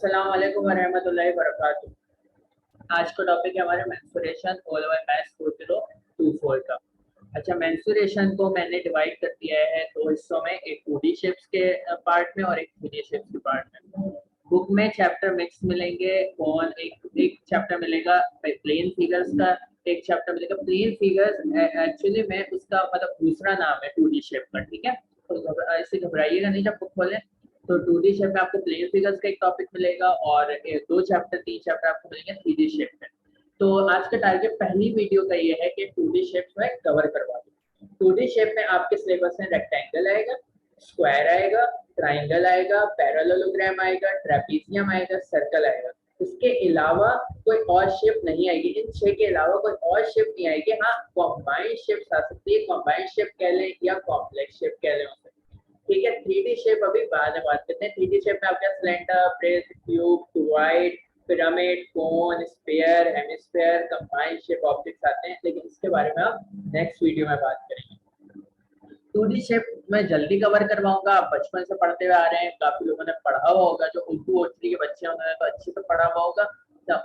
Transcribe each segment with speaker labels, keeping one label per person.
Speaker 1: अस्सलाम वालेकुम वरहमतुल्लाहि वबरकातुहू। आज का टॉपिक है हमारे मेंस्ट्रुएशन ऑल ओवर मैथ्स 4024 का। अच्छा, मेंस्ट्रुएशन को मैंने डिवाइड कर दिया है दो हिस्सों में, एक 2D शेप्स के पार्ट में और एक 3D शेप्स के पार्ट में। बुक में चैप्टर मिक्स मिलेंगे, कौन एक चैप्टर मिलेगा प्लेन फिगर्स का, एक चैप्टर मिलेगा प्लेन फिगर्स। एक्चुअली में उसका मतलब दूसरा नाम है 2D शेप का, ठीक है। तो ऐसे घबराइएगा नहीं जब बुक खोलें। तो 2D शेप में आपको प्लेन फिगर्स का एक टॉपिक मिलेगा और दो चैप्टर 3 चैप्टर आपको मिलेंगे 3D शेप में। तो आज का टारगेट पहली वीडियो का ये है कि 2D शेप में कवर करवा दूं। 2D शेप में आपके सिलेबस में रेक्टेंगल आएगा, स्क्वायर आएगा, ट्राइंगल आएगा, पैरेललोग्राम आएगा, ट्रेपीजियम आएगा, सर्कल आएगा। इसके अलावा कोई और शेप नहीं आएगी। इन 6 के अलावा कोई और शेप नहीं आएगी। हाँ, कॉम्बाइंड शेप्स आ सकती है, कॉम्बाइंड शेप कह लें या कॉम्प्लेक्स शेप कह लें, ठीक है। 3D शेप अभी बाद में बात करते हैं। 3D शेप में आपके cylinder, prism, cube, cuboid, pyramid, cone, sphere, hemisphere, combined shape objects आते हैं, लेकिन इसके बारे में हम नेक्स्ट वीडियो में बात करेंगे। 2D शेप मैं जल्दी कवर करवाऊंगा। आप बचपन से पढ़ते हुए आ रहे हैं, काफी लोगों ने पढ़ा हुआ होगा, जो उर्दू ओचरी के बच्चे होंगे तो अच्छे से पढ़ा हुआ होगा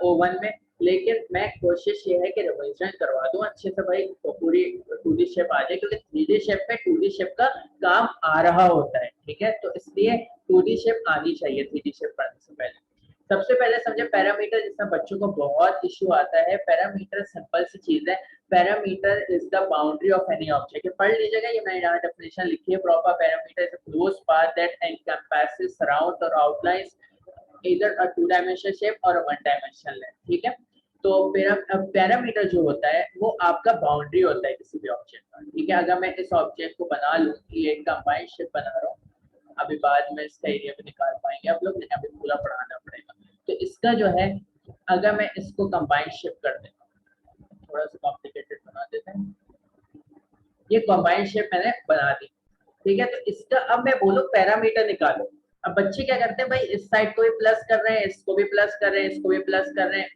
Speaker 1: O1 में। लेकिन मैं कोशिश ये है कि रिवीजन करवा दूं अच्छे से भाई, तो पूरी 2D शेप आ जाए, क्योंकि 3D शेप में 2D शेप का काम आ रहा होता है, ठीक है। तो इसलिए 2D शेप आनी चाहिए 3D शेप पढ़ने से पहले। सबसे पहले समझे पैरामीटर, जिसमें बच्चों को बहुत इश्यू आता है। पैरामीटर सिंपल सी चीज है। Parameter is the boundary of any object. ये पढ़ लीजिएगा, ये मैंने यहाँ डेफिनेशन लिखी है proper. Parameter is a close path that encompasses surround और outlines either a 2 dimensional shape or a 1 dimensional length, ठीक है। तो पैरामीटर जो होता है वो आपका बाउंड्री होता है किसी भी ऑब्जेक्ट का, ठीक है। अगर मैं इस ऑब्जेक्ट को बना लूं कि एक कंबाइंड शेप बना रहा हूँ, अभी बाद में इसका एरिया भी निकाल पाएंगे आप लोग, लेकिन अभी पूरा पढ़ाना पड़ेगा। तो इसका जो है, अगर मैं इसको कंबाइंड शेप कर देता हूँ, थोड़ा सा कॉम्प्लिकेटेड बना देते हैं, ये कंबाइंड शेप मैंने बना दी, ठीक है। तो इसका अब मैं बोलूं पैरामीटर निकालो। अब बच्चे क्या करते हैं भाई, इस साइड को भी प्लस कर रहे हैं, इसको भी प्लस कर रहे हैं, इसको भी प्लस कर रहे हैं।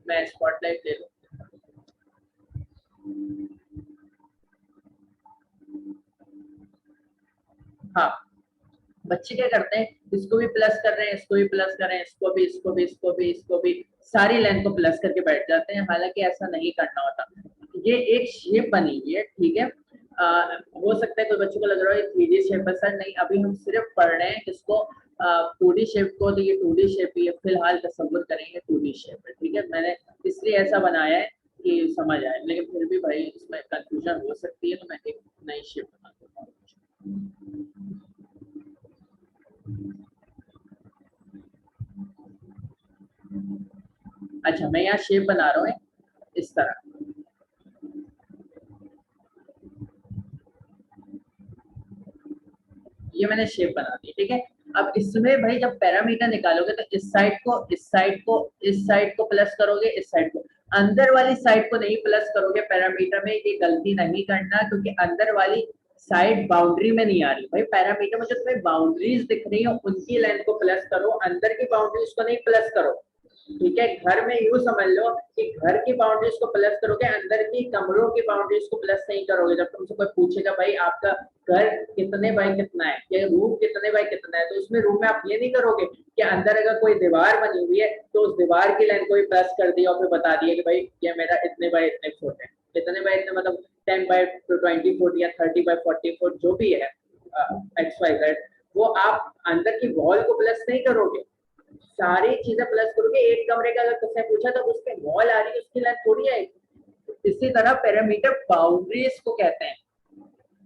Speaker 1: मैं स्पॉटलाइट ले लूं, हाँ। बच्चे क्या करते हैं, इसको भी प्लस कर रहे हैं, इसको भी प्लस कर रहे हैं, इसको भी, इसको भी, इसको भी, इसको भी, सारी लेंथ को प्लस करके बैठ जाते हैं। हालांकि ऐसा नहीं करना होता। ये एक शेप बनी हुई है, ठीक है। हो सकता है कोई बच्चों को लग रहा है 3D शेप है। सर नहीं, अभी हम सिर्फ पढ़ रहे हैं इसको 2D शेप को। तो ये 2D शेप ही है, फिलहाल तसव्वुर करेंगे 2D शेप है, ठीक है। मैंने इसलिए ऐसा बनाया है कि समझ आए, लेकिन फिर भी भाई इसमें कंफ्यूजन हो सकती है, तो मैं एक नई शेप बना देता हूँ। अच्छा, मैं यहाँ शेप बना रहा हूँ इस तरह, ये मैंने शेप बना दी, ठीक है। अब इसमें भाई जब पैरामीटर निकालोगे तो इस साइड को, इस साइड को, इस साइड को प्लस करोगे, इस साइड को, अंदर वाली साइड को नहीं प्लस करोगे पैरामीटर में। ये गलती नहीं करना, क्योंकि अंदर वाली साइड बाउंड्री में नहीं आ रही। भाई पैरामीटर में जो तुम्हें बाउंड्रीज दिख रही हो उनकी लेंथ को प्लस करो, अंदर की बाउंड्रीज को नहीं प्लस करो, ठीक है। घर में यूं समझ लो कि घर की बाउंड्रीज को प्लस करोगे, अंदर की कमरों की बाउंड्रीज को प्लस नहीं करोगे। जब तुमसे कोई पूछेगा भाई आपका घर कितने बाई कितना है, या रूम कितने बाई कितना है, तो इसमें रूम में आप ये नहीं करोगे कि अंदर अगर कोई दीवार बनी हुई है तो उस दीवार की लेंथ को भी प्लस कर दिया और फिर बता दिया कि भाई ये मेरा इतने बाई इतने फुट है। इतने बाई इतने मतलब 10 बाई 20 फुट या 30 बाई 40 फुट जो भी है XYZ, वो आप अंदर की वॉल को प्लस नहीं करोगे, सारी चीजें प्लस करोगे। एक कमरे का अगर तुमसे पूछा तो उस पे वॉल आ रही है, उसकी लेंथ थोड़ी आएगी। इसी तरह पैरामीटर बाउंड्रीज को कहते हैं।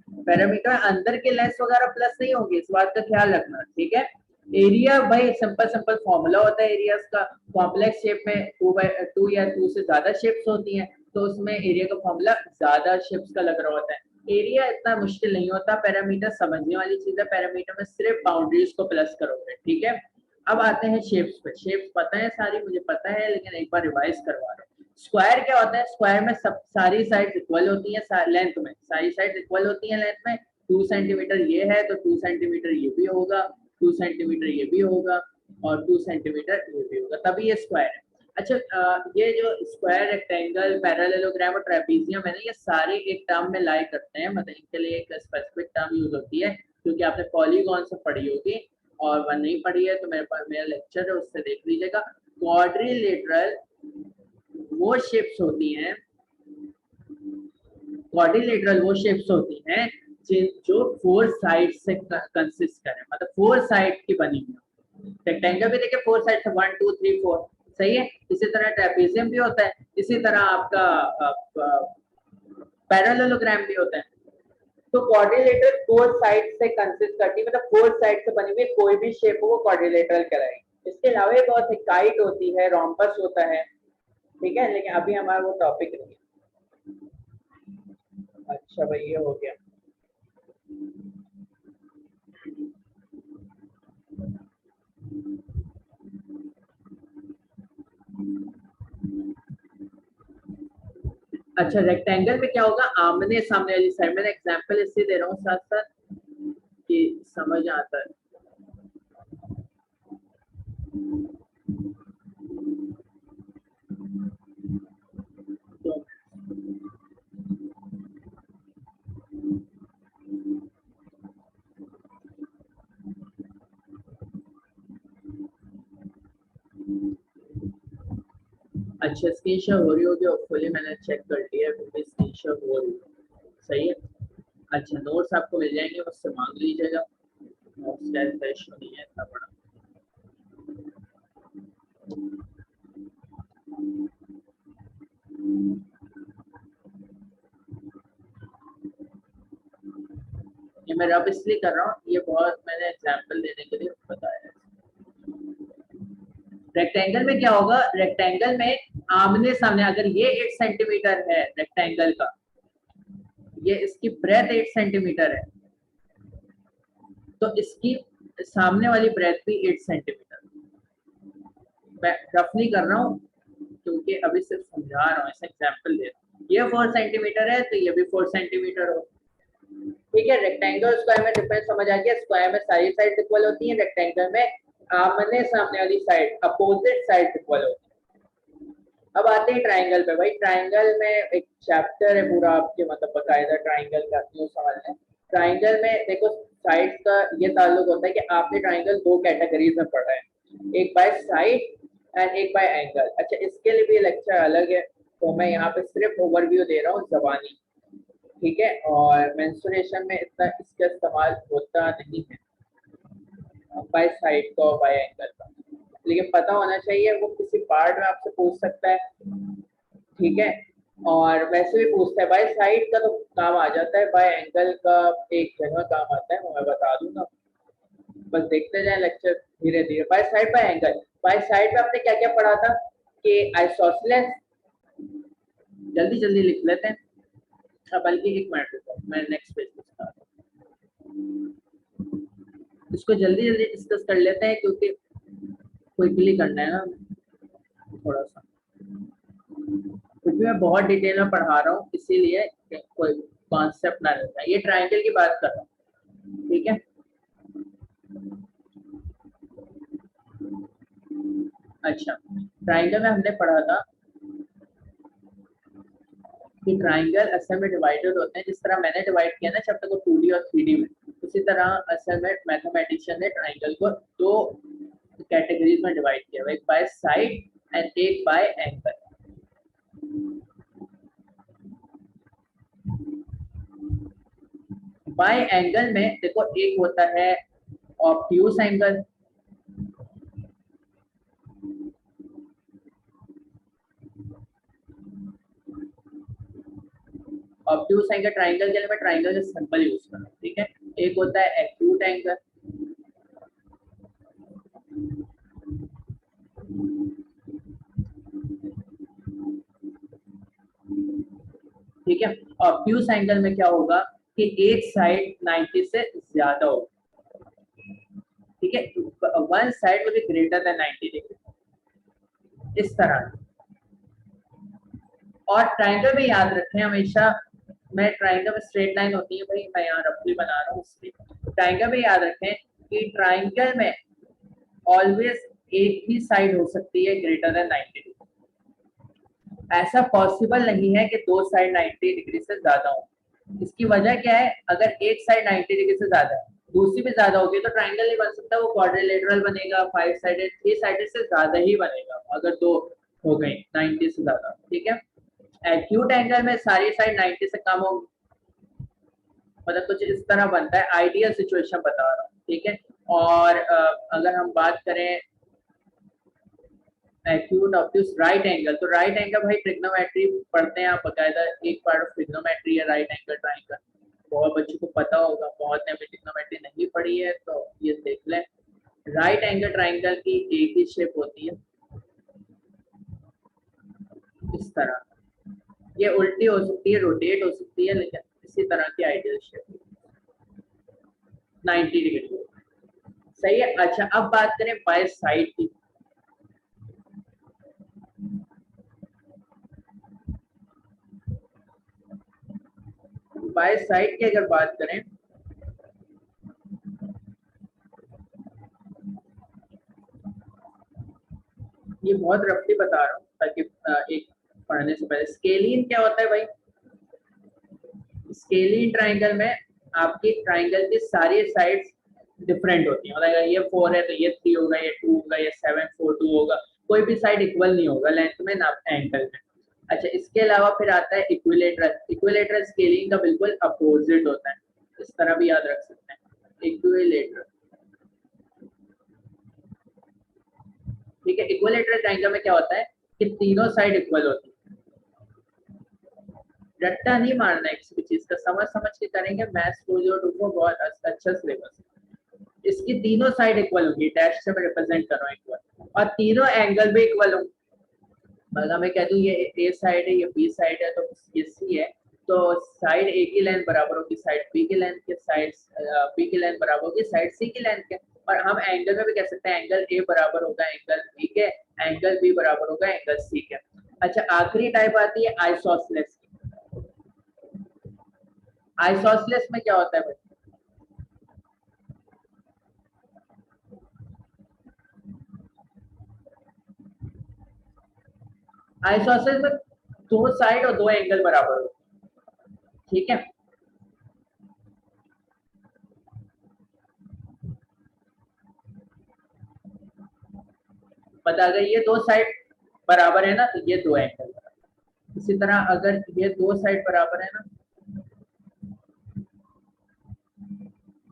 Speaker 1: पैरामीटर अंदर के लेंथ वगैरह प्लस नहीं होगी, इस बात का ख्याल रखना, ठीक है। एरिया भाई सिंपल सिंपल फॉर्मूला होता है एरियाज का। कॉम्प्लेक्स शेप में 2 या 2 से ज्यादा शेप्स होती हैं, तो उसमें एरिया का फॉर्मूला ज्यादा शेप्स का लग रहा होता है। एरिया इतना मुश्किल नहीं होता, पैरामीटर समझने वाली चीज है। पैरामीटर में सिर्फ बाउंड्रीज को प्लस करोगे, ठीक है। अब आते हैं शेप्स पे। शेप्स पता है सारी, मुझे पता है, लेकिन एक बार रिवाइज करवा रहा हूँ। स्क्वायर क्या होता है, स्क्वायर में सब सारी साइड इक्वल होती है लेंथ में, सारी साइड इक्वल होती है लेंथ में। 2 सेंटीमीटर ये है तो 2 सेंटीमीटर ये भी होगा, 2 सेंटीमीटर ये भी होगा और 2 सेंटीमीटर ये भी होगा, तभी ये स्क्वायर है। अच्छा, ये जो स्क्वायर, रेक्टेंगल, पैरेललोग्राम और ट्रेपीजियम है ना, ये सारे एक टर्म में लाई करते हैं। मतलब इनके लिए एक स्पेसिफिक टर्म यूज होती है, क्योंकि आपने पॉलीगॉन से पढ़ी होगी। और वन नहीं पढ़ी है तो मेरे पास मेरा लेक्चर है, उससे देख लीजिएगा। क्वाड्रिलेटरल वो शेप्स होती हैं, क्वाड्रिलेटरल वो शेप्स होती हैं जो 4 साइड से कंसिस्ट करें, मतलब 4 साइड की बनी हुई। रेक्टेंगल भी देखिए 4 साइड से 1 2 3 4, सही है। इसी तरह ट्रेपेजियम भी होता है, इसी तरह आपका पैरेललोग्राम भी होता है। तो क्वाड्रिलेटरल 4 साइड से कंसिस्ट करती है, मतलब 4 साइड से बनी हुई कोई भी शेप हो वो क्वाड्रिलेटरल कहलाएगी। इसके अलावा एक और काइट होती है, रोम्बस होता है, ठीक है, लेकिन अभी हमारा वो टॉपिक नहीं है। अच्छा भाई ये हो गया। अच्छा रेक्टेंगल में क्या होगा, आमने सामने वाली साइड। मैंने एग्जांपल इसलिए दे रहा हूँ साथ साथ कि समझ आता है। तो अच्छा स्क्रीन शेयर हो रही होगी, होपफुली मैंने चेक कर लिया है, फिर भी स्क्रीन शेयर हो रही है, सही है। अच्छा नोट्स आपको मिल जाएंगे, उससे मांग लीजिएगा, नोट्स का ऐसा इशू नहीं है इतना बड़ा। ये मैं रब इसलिए कर रहा हूँ, ये बहुत मैंने एग्जांपल देने के लिए बताया है। रेक्टेंगल में क्या होगा, रेक्टेंगल में आमने सामने, अगर ये 8 सेंटीमीटर है रेक्टेंगल का, ये इसकी ब्रेथ 8 सेंटीमीटर है, तो इसकी सामने वाली ब्रेथ भी 8 सेंटीमीटर। मैं रफली कर रहा हूँ क्योंकि अभी सिर्फ समझा रहा हूँ, ऐसा एग्जांपल दे रहा हूँ। ये 4 सेंटीमीटर है तो ये भी 4 सेंटीमीटर हो, ठीक है। रेक्टेंगल स्क्वायर में डिफरेंस समझ आ गया। स्क्वायर में सारी साइड इक्वल होती है, रेक्टेंगल में आमने सामने वाली साइड, अपोजिट साइड इक्वल होती है। अब आते हैं ट्राइंगल पे। भाई ट्राइंगल में एक चैप्टर है पूरा आपके, मतलब बकायदा ट्राइंगल का न्यू समझना। ट्राइंगल में देखो साइड का ये ताल्लुक होता है कि आपने ट्राइंगल 2 कैटेगरीज में पढ़ा है, एक बाय साइड एंड एक बाय एंगल। अच्छा इसके लिए भी लेक्चर अलग है, तो मैं यहाँ पे सिर्फ ओवरव्यू दे रहा हूँ जबानी, ठीक है। और मेंसुरेशन में इतना इसका इस्तेमाल होता नहीं है, बाय साइड का और बाय एंगल का, लेकिन पता होना चाहिए। वो किसी पार्ट में आपसे पूछ सकता है, ठीक है। और वैसे भी पूछता है, बाय साइड का तो काम आ जाता है, बाय एंगल का एक जगह काम आता है, वो मैं बता दूंगा, बस देखते जाए लेक्चर धीरे धीरे। By side by angle, by side में आपने क्या क्या पढ़ा था कि आइसोसेलेस, जल्दी जल्दी लिख लेते हैं, बल्कि 1 मिनट रुको मैं नेक्स्ट पेज पे बता दूं, इसको जल्दी जल्दी डिस्कस कर लेते हैं क्योंकि क्विकली करना है ना थोड़ा सा, क्योंकि मैं बहुत डिटेल में पढ़ा रहा हूँ इसीलिए कोई कॉन्सेप्ट ना रहता है। ये ट्राइंगल की बात कर रहा हूँ, ठीक है। अच्छा ट्राइंगल में हमने पढ़ा था कि ट्राइंगल असल में डिवाइडेड होते हैं, जिस तरह मैंने डिवाइड किया ना चैप्टर को 2D और 3D में, उसी तरह असल में मैथमेटिशियन ने ट्राइंगल को 2 कैटेगरीज में डिवाइड किया, एक बाय साइड एंड एक बाय एंगल। बाय एंगल में देखो एक होता है obtuse angle, obtuse angle triangle के लिए मैं ट्राइंगल का सिंबल यूज कर रहा हूँ, ठीक है। एक होता है एक्यूट एंगल, ठीक है। ऑब्ट्यूज एंगल में क्या होगा कि एक साइड 90 से ज्यादा होगा, ठीक है, one side will be greater than 90 degree, इस तरह। और ट्राइंगल में याद रखें हमेशा, मैं ट्राइंगल में स्ट्रेट लाइन होती है भाई, मैं यहाँ रफली बना रहा हूँ इसलिए। ट्राइंगल में याद रखें कि ट्राइंगल में ऑलवेज एक ही साइड हो सकती है ग्रेटर देन 90 डिग्री, ऐसा पॉसिबल नहीं है कि 2 साइड 90 डिग्री से ज्यादा हो। इसकी वजह क्या है, अगर एक साइड 90 डिग्री से ज्यादा है दूसरी भी ज्यादा होगी तो ट्राइंगल नहीं बन सकता, वो क्वाड्रिलेटरल बनेगा, 5 साइडेड, 3 साइडेड से ज्यादा ही बनेगा अगर दो हो गई 90 से ज्यादा। ठीक है, एक्यूट एंगल में सारी साइड 90 से कम होगी, मतलब कुछ इस तरह बनता है, आइडियल सिचुएशन बता रहा हूँ। ठीक है, और अगर हम बात करें एक्यूट ऑब्ट्यूस राइट एंगल, तो राइट एंगल भाई ट्रिग्नोमेट्री पढ़ते हैं आप बकायदा, एक पार्ट ऑफ ट्रिग्नोमेट्री है राइट एंगल ट्राइंगल, बहुत बच्चों को पता होगा, बहुत ने अभी ट्रिग्नोमेट्री नहीं पढ़ी है तो ये देख लें। राइट एंगल ट्राइंगल की एक ही शेप होती है इस तरह, ये उल्टी हो सकती है, रोटेट हो सकती है, लेकिन इसी तरह की आइडियल शेप 90 डिग्री। सही है। अच्छा अब बात करें बाय साइड की, बाय साइड की अगर बात करें ये बहुत रफली बता रहा हूँ ताकि एक पढ़ने से पहले, स्केलिन क्या होता है भाई, स्केलिन ट्राइंगल में आपकी ट्राइंगल की सारी साइड्स डिफरेंट होती है, मतलब ये 4 है तो ये 3 होगा, ये 2 होगा, ये 7 4 2 होगा, कोई भी साइड इक्वल नहीं होगा लेंथ में ना एंगल में। अच्छा इसके अलावा फिर आता है इक्विलेटरल, इक्विलेटरल स्केलिंग का बिल्कुल अपोजिट होता है, इस तरह भी याद रख सकते हैं इक्विलेटरल। ठीक है, इक्विलेटरल ट्रायंगल में क्या होता है कि तीनों साइड इक्वल होती है, रट्टा नहीं मारना है किसी भी चीज का, समझ समझ के करेंगे, मैथ्स को जो वो बहुत अच्छा सिलेबस है। इसकी तीनों साइड इक्वल होगी, डैश से मैं रिप्रेजेंट कर रहा हूँ इक्वल, और तीनों एंगल भी इक्वल होंगे, मतलब मैं कह दूं ये ए साइड है, ये बी साइड है, तो ये सी है, तो साइड ए की लेंथ बराबर होगी साइड बी की लेंथ के, साइड बी की लेंथ बराबर होगी साइड सी की लेंथ के, और हम एंगल में भी कह सकते हैं एंगल ए बराबर होगा एंगल बी के, एंगल बी बराबर होगा एंगल सी के। अच्छा आखिरी टाइप आती है आइसोसेलेस की, आइसोसेलेस में क्या होता है भाई, आइसोसेलेस में दो साइड और दो एंगल बराबर होते हैं। ठीक है, बता गए ये दो साइड बराबर है ना, तो ये दो एंगल बराबर, इसी तरह अगर ये दो साइड बराबर है ना,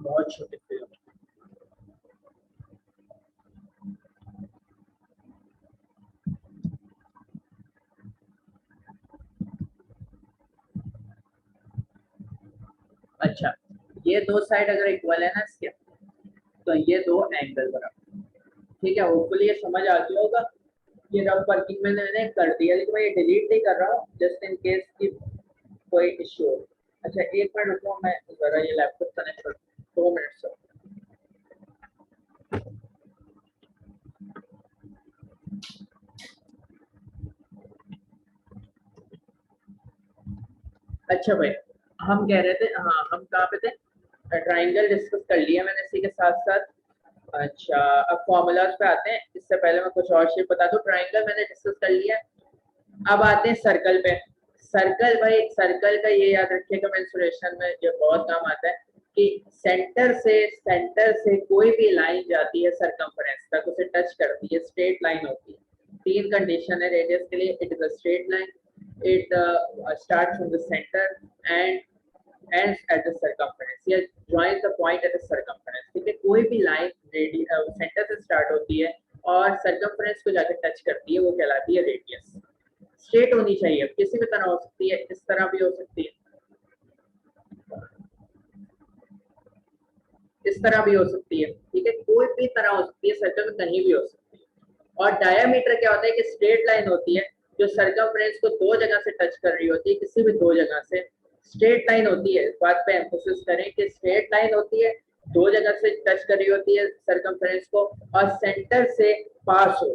Speaker 1: बहुत छोटे से, अच्छा ये दो साइड अगर इक्वल है ना इसके, तो ये दो एंगल बराबर। ठीक है, होपफुली ये समझ आ गया होगा, ये रफ वर्किंग में मैंने कर दिया, लेकिन मैं ये डिलीट नहीं कर रहा हूँ जस्ट इन केस की कोई इश्यू हो। अच्छा एक मिनट रुको, मैं जरा ये लैपटॉप कनेक्ट कर, 2 मिनट से। अच्छा भाई हम कह रहे थे, हाँ हम कहाँ पे थे, ट्राइंगल डिस्कस कर लिया मैंने इसी के साथ साथ। अच्छा अब फॉर्मूलाज पे आते हैं, इससे पहले मैं कुछ और शेप बता दूं, ट्राइंगल मैंने डिस्कस कर लिया, अब आते हैं सर्कल पे। सर्कल भाई, सर्कल का ये याद रखिएगा मेंसुरेशन में ये बहुत काम आता है कि सेंटर से कोई भी लाइन जाती है सरकमफ्रेंस तक, उसे टच करती है, स्ट्रेट लाइन होती है। तीन कंडीशन है रेडियस के लिए, it is a straight line, it start from the centre and ends at the circumference या joins the point at the circumference। ठीक है, कोई भी लाइन सेंटर से स्टार्ट होती है और सर्कमफ्रेंस को जाकर टच करती है, वो कहलाती है रेडियस। स्ट्रेट होनी चाहिए, किसी भी तरह हो सकती है, इस तरह भी हो सकती है, इस तरह भी हो सकती है। ठीक है, कोई भी तरह हो सकती है, सर्कल में कहीं भी हो सकती है। और डायमीटर क्या होता है कि स्ट्रेट लाइन होती है जो सर्कमफ्रेंस को दो जगह से टच कर रही होती है, किसी भी दो जगह से स्ट्रेट लाइन होती है, इस बात पे एम्फोसिस करें कि स्ट्रेट लाइन होती है, दो जगह से टच कर रही होती है सर्कमफ्रेंस को, और सेंटर से पास हो,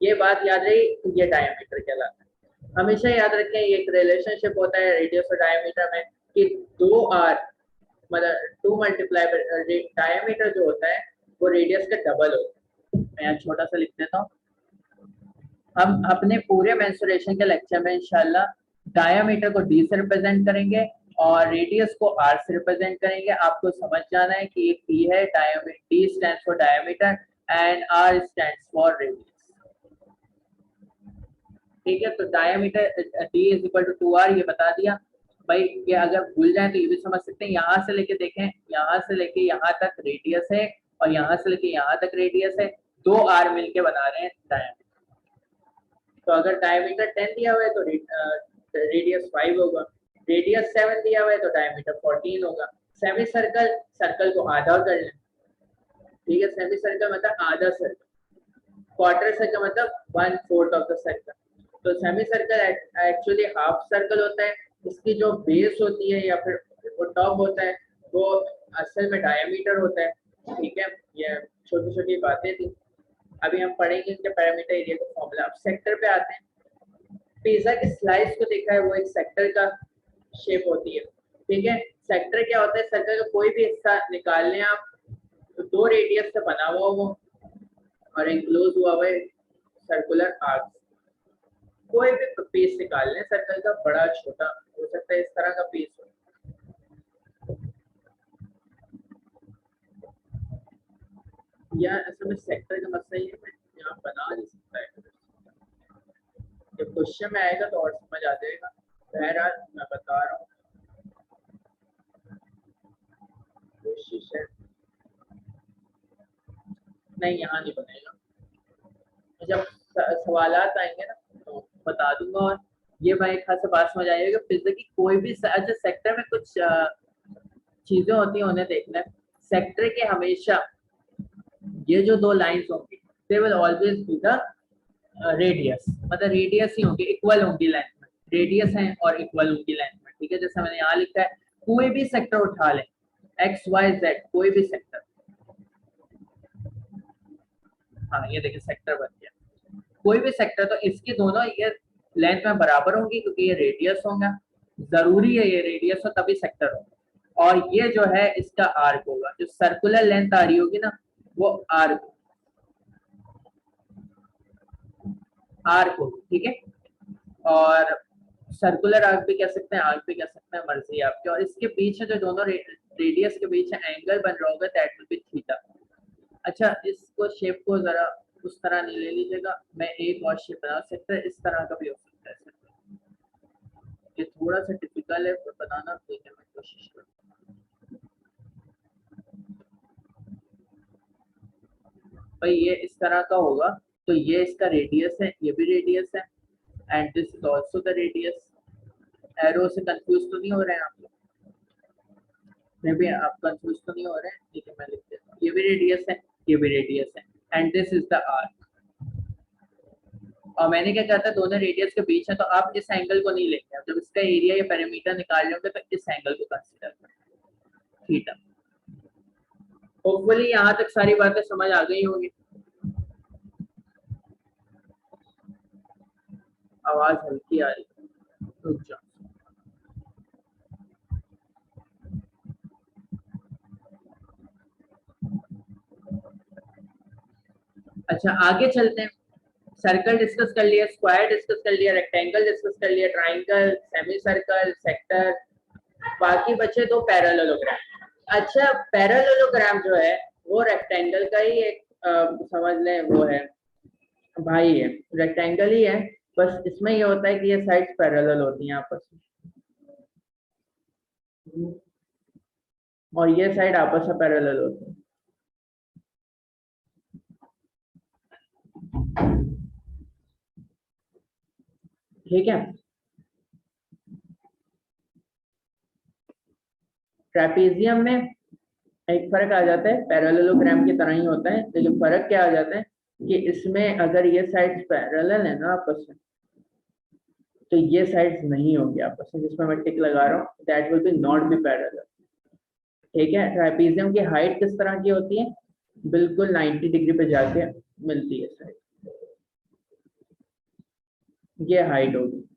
Speaker 1: ये बात याद रही, ये डायमीटर कहलाता है। हमेशा याद रखें ये एक रिलेशनशिप होता है रेडियस और डायमीटर में कि दो आर मतलब 2 मल्टीप्लाई डायमीटर जो होता है वो रेडियस का डबल होता है। मैं यहाँ छोटा सा लिख देता हूँ, हम अपने पूरे मेंसुरेशन के लेक्चर में इंशाल्लाह डायमीटर को डी से रिप्रेजेंट करेंगे और रेडियस को r से रिप्रेजेंट करेंगे। आपको समझ जाना है कि ये p है, d stands for diameter and r stands for radius. ठीक है, तो diameter d is equal to 2r, ये बता दिया भाई। ये अगर भूल जाए तो ये भी समझ सकते हैं, यहाँ से लेके देखें, यहाँ से लेके यहाँ तक रेडियस है और यहाँ से लेके यहाँ तक रेडियस है, 2r मिलके बना रहे हैं डायमीटर। तो अगर डायमीटर 10 दिया हुआ है तो रेडियस 5 होगा, रेडियस 7 दिया हुआ है तो डायमीटर 14 होगा। सेमी सर्कल, सर्कल को आधा कर लें, ठीक है, सेमी सर्कल मतलब आधा सर्कल, क्वार्टर सर्कल मतलब 1/4 ऑफ द सर्कल। तो semi circle actually half circle होता है, इसकी जो बेस होती है या फिर वो टॉप होता है वो असल में डायमीटर होता है। ठीक है, ये छोटी छोटी बातें थी, अभी हम पढ़ेंगे इनके पैरामीटर एरिया का फॉर्मूला। अब सेक्टर पे आते हैं। पिज्जा की स्लाइस को देखा है, वो एक सेक्टर का शेप होती है। ठीक है, सेक्टर क्या होता है, सर्कल का कोई भी हिस्सा निकाल लें आप, तो 2 रेडियस से बना हुआ वो और एंक्लोज हुआ हुआ सर्कुलर आर्क। कोई भी पीस निकाल लें सर्कल का, बड़ा छोटा हो सकता है, इस तरह का पीस हो। या असल में सेक्टर का मसला ये मैं यहाँ बना नहीं सकता है, जब क्वेश्चन में आएगा तो और समझ आ जाएगा। बहरहाल मैं बता रहा हूँ, कोशिश है नहीं, यहाँ नहीं बनेगा, जब सवालात आएंगे ना तो बता दूंगा। और ये भाई खासा बात समझ आएगा कि पिज्जा की कोई भी अच्छा सेक्टर में कुछ चीजें होती हैं, उन्हें देखना है। सेक्टर के हमेशा ये जो 2 लाइंस होंगी they will always be the radius, मतलब रेडियस ही होंगी, इक्वल होंगी लेंथ में, रेडियस है और इक्वल होंगी लेंथ में। ठीक है, जैसे मैंने यहाँ लिखा है, कोई भी सेक्टर उठा लें, एक्स वाई जेड, कोई भी सेक्टर, हाँ ये देखिए सेक्टर बन गया, कोई भी सेक्टर, तो इसकी दोनों ये लेंथ में बराबर होंगी क्योंकि ये रेडियस होगा, जरूरी है ये रेडियस हो तभी सेक्टर होगा। और ये जो है इसका आर्क होगा, जो सर्कुलर लेंथ आ रही होगी ना वो आर्क होगी। ठीक है, और सर्कुलर आर्क भी कह सकते हैं, आर्क भी कह सकते हैं, मर्जी है आपकी। और इसके बीच में जो दोनों रेडियस के बीच एंगल बन रहा होगा दैट विल बी थीटा। अच्छा, इसको शेप को जरा उस तरह नहीं ले लीजिएगा, मैं एक और शेप बना सकता है, इस तरह का भी हो सकता है। ये थोड़ा सा टिपिकल है पर बनाना, देखने में कोशिश करूँ। भाई ये इस तरह का होगा, तो ये इसका रेडियस है, ये भी रेडियस है, and this is also the radius. Arrow से कंफ्यूज तो नहीं हो रहे हैं आप लोग? मे बी आप कंफ्यूज तो नहीं हो रहे हैं, ठीक है मैं लिख देता हूँ, ये भी रेडियस है, ये भी रेडियस है, and this is the arc. और मैंने क्या कहा था, दोनों रेडियस के बीच है, तो आप इस एंगल को नहीं लेंगे, जब इसका एरिया या पैरामीटर निकाल लोगे तो इस एंगल को कंसीडर करें, थीटा। होपफुली यहाँ तक सारी बातें समझ आ गई होंगी। आवाज हल्की आ रही है, रुक जाओ। अच्छा आगे चलते हैं। सर्कल डिस्कस कर लिया, स्क्वायर डिस्कस कर लिया, रेक्टेंगल डिस्कस कर लिया, ट्राइंगल, सेमी सर्कल, सेक्टर, बाकी बचे 2 पैरेललोग्राम। अच्छा पैरेललोग्राम जो है वो रेक्टेंगल का ही एक समझ लें वो है भाई, है रेक्टेंगल ही है, बस इसमें ये होता है कि ये साइड्स पैरेलल होती हैं आपस में और ये साइड आपस में पैरेलल होती है। ठीक है, ट्रेपीजियम में एक फर्क आ जाता है, पैरेललोग्राम की तरह ही होता है, लेकिन फर्क क्या आ जाता है कि इसमें अगर ये साइड्स पैरेलल है ना आपस में, तो ये साइड्स नहीं होंगी आपस में, जिसमें मैं टिक लगा रहा हूँ that will be not be parallel. ठीक है, ट्राइपीजियम की हाइट किस तरह की होती है, बिल्कुल 90 डिग्री पे जाके मिलती है साइड, ये हाइट होगी।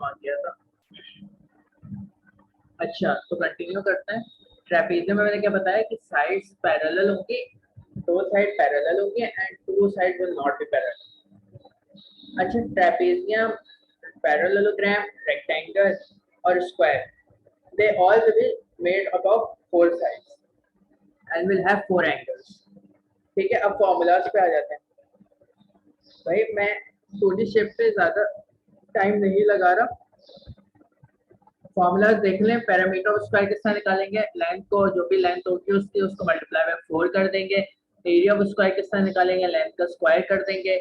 Speaker 1: कौन दिया था। अच्छा तो कंटिन्यू करते हैं। ट्रेपेजियम में मैंने क्या बताया कि साइड्स पैरेलल होंगी, दो साइड पैरेलल होंगे and two side will not be parallel. अच्छा ट्रेपेजियम, पैरेललोग्राम, रेक्टेंगल और square, they all will be made up of four sides and will have four angles। ठीक है, अब फॉर्मूलाज पे आ जाते हैं। भाई मैं थोड़ी शेप पे ज्यादा टाइम नहीं लगा रहा, फॉर्मूलाज देख लें। पैरामीटर ऑफ स्क्वायर किस तरह निकालेंगे, लेंथ को जो भी लेंथ होगी उसकी उसको मल्टीप्लाई बाय 4 कर देंगे। एरिया ऑफ स्क्वायर किस तरह निकालेंगे, लेंथ का स्क्वायर कर देंगे।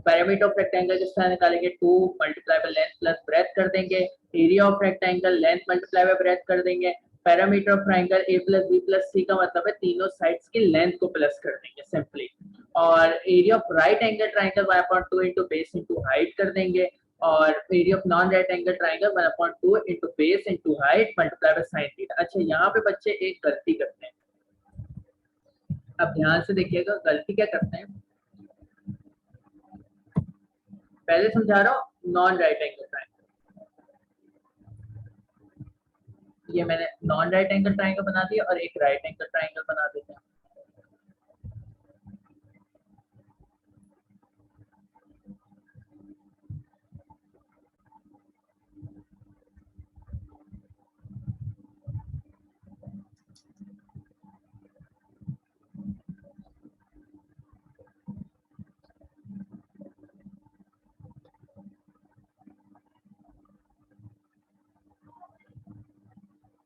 Speaker 1: पैरामीटर ऑफ रेक्टेंगल किस तरह निकालेंगे, 2 multiply by length plus breadth कर देंगे। Area of rectangle length multiply by breath कर देंगे। Parameter of triangle a plus b plus c का मतलब है तीनों साइड्स की लेंथ को प्लस कर देंगे सिंपली। और area of right angle triangle 1/2 into base into height कर देंगे। और area of non right angle triangle 1/2 into base into height multiply by sin theta. अच्छा यहाँ पे बच्चे एक गलती करते हैं, अब ध्यान से देखिएगा गलती क्या करते हैं। पहले समझा रहा हूँ नॉन राइट एंगल ट्रायंगल, ये मैंने नॉन राइट एंगल ट्रायंगल बना दिया और एक राइट एंगल ट्रायंगल बना देते हैं।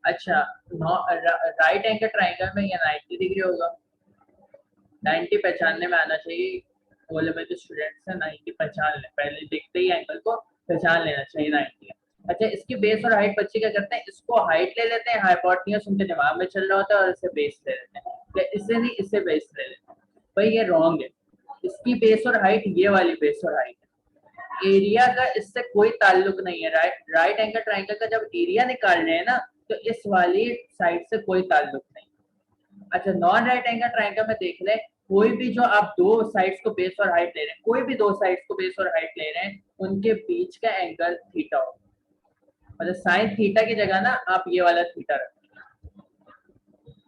Speaker 1: अच्छा राइट एंगल ट्रायंगल में ये 90 डिग्री होगा, 90 पहचानने में आना चाहिए। वो लेवल के स्टूडेंट्स हैं 90 पहचान ले, पहले देखते ही एंगल को पहचान लेना चाहिए 90। अच्छा इसकी बेस और हाइट बच्चे क्या करते हैं, इसको हाइट ले लेते हैं, हाइपोटेन्यूज उनके दिमाग में चल रहा होता है और इसे बेस ले लेते हैं, या इससे नहीं इससे बेस ले लेते हैं। भाई ये रॉन्ग है, इसकी बेस और हाइट ये वाली बेस और हाइट है, एरिया का इससे कोई ताल्लुक नहीं है। राइट एंगल ट्रायंगल का जब एरिया निकाल रहे हैं ना तो इस वाली साइड से कोई ताल्लुक नहीं। अच्छा नॉन राइट एंगल ट्रायंगल में देख ले, कोई भी जो आप दो साइड्स को बेस और हाइट ले रहे हैं, कोई भी दो साइड्स को बेस और हाइट ले रहे हैं, उनके बीच का एंगल थीटा हो, मतलब साइन थीटा की जगह ना आप ये वाला थीटा रखें।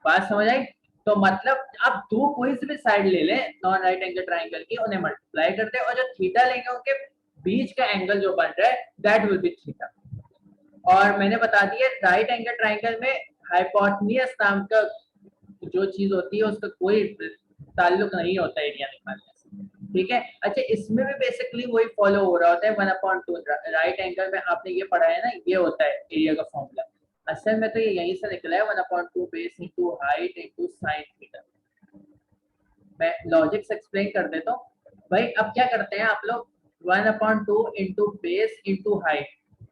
Speaker 1: बात समझ आई? तो मतलब आप दो कोई से भी साइड ले लें नॉन राइट एंगल ट्रायंगल की, उन्हें मल्टीप्लाई करते हैं और जो थीटा लेंगे उनके बीच का एंगल जो बन रहा है दैट विल बी थीटा। और मैंने बता दिया राइट एंगल ट्रायंगल में हाइपोटेन्यूज नाम का जो चीज होती है उसका कोई ताल्लुक नहीं होता एरिया निकालने से, ठीक है। अच्छा इसमें भी बेसिकली वही फॉलो हो रहा होता है 1/2। राइट एंगल में आपने ये पढ़ा है ना, ये होता है एरिया का फॉर्मूला, असल में तो ये यहीं से निकला है 1/2 base into height into sine theta. मैं लॉजिक्स एक्सप्लेन कर देता हूँ। भाई अब क्या करते हैं आप लोग, 1/2 इनटू बेस इनटू हाइट,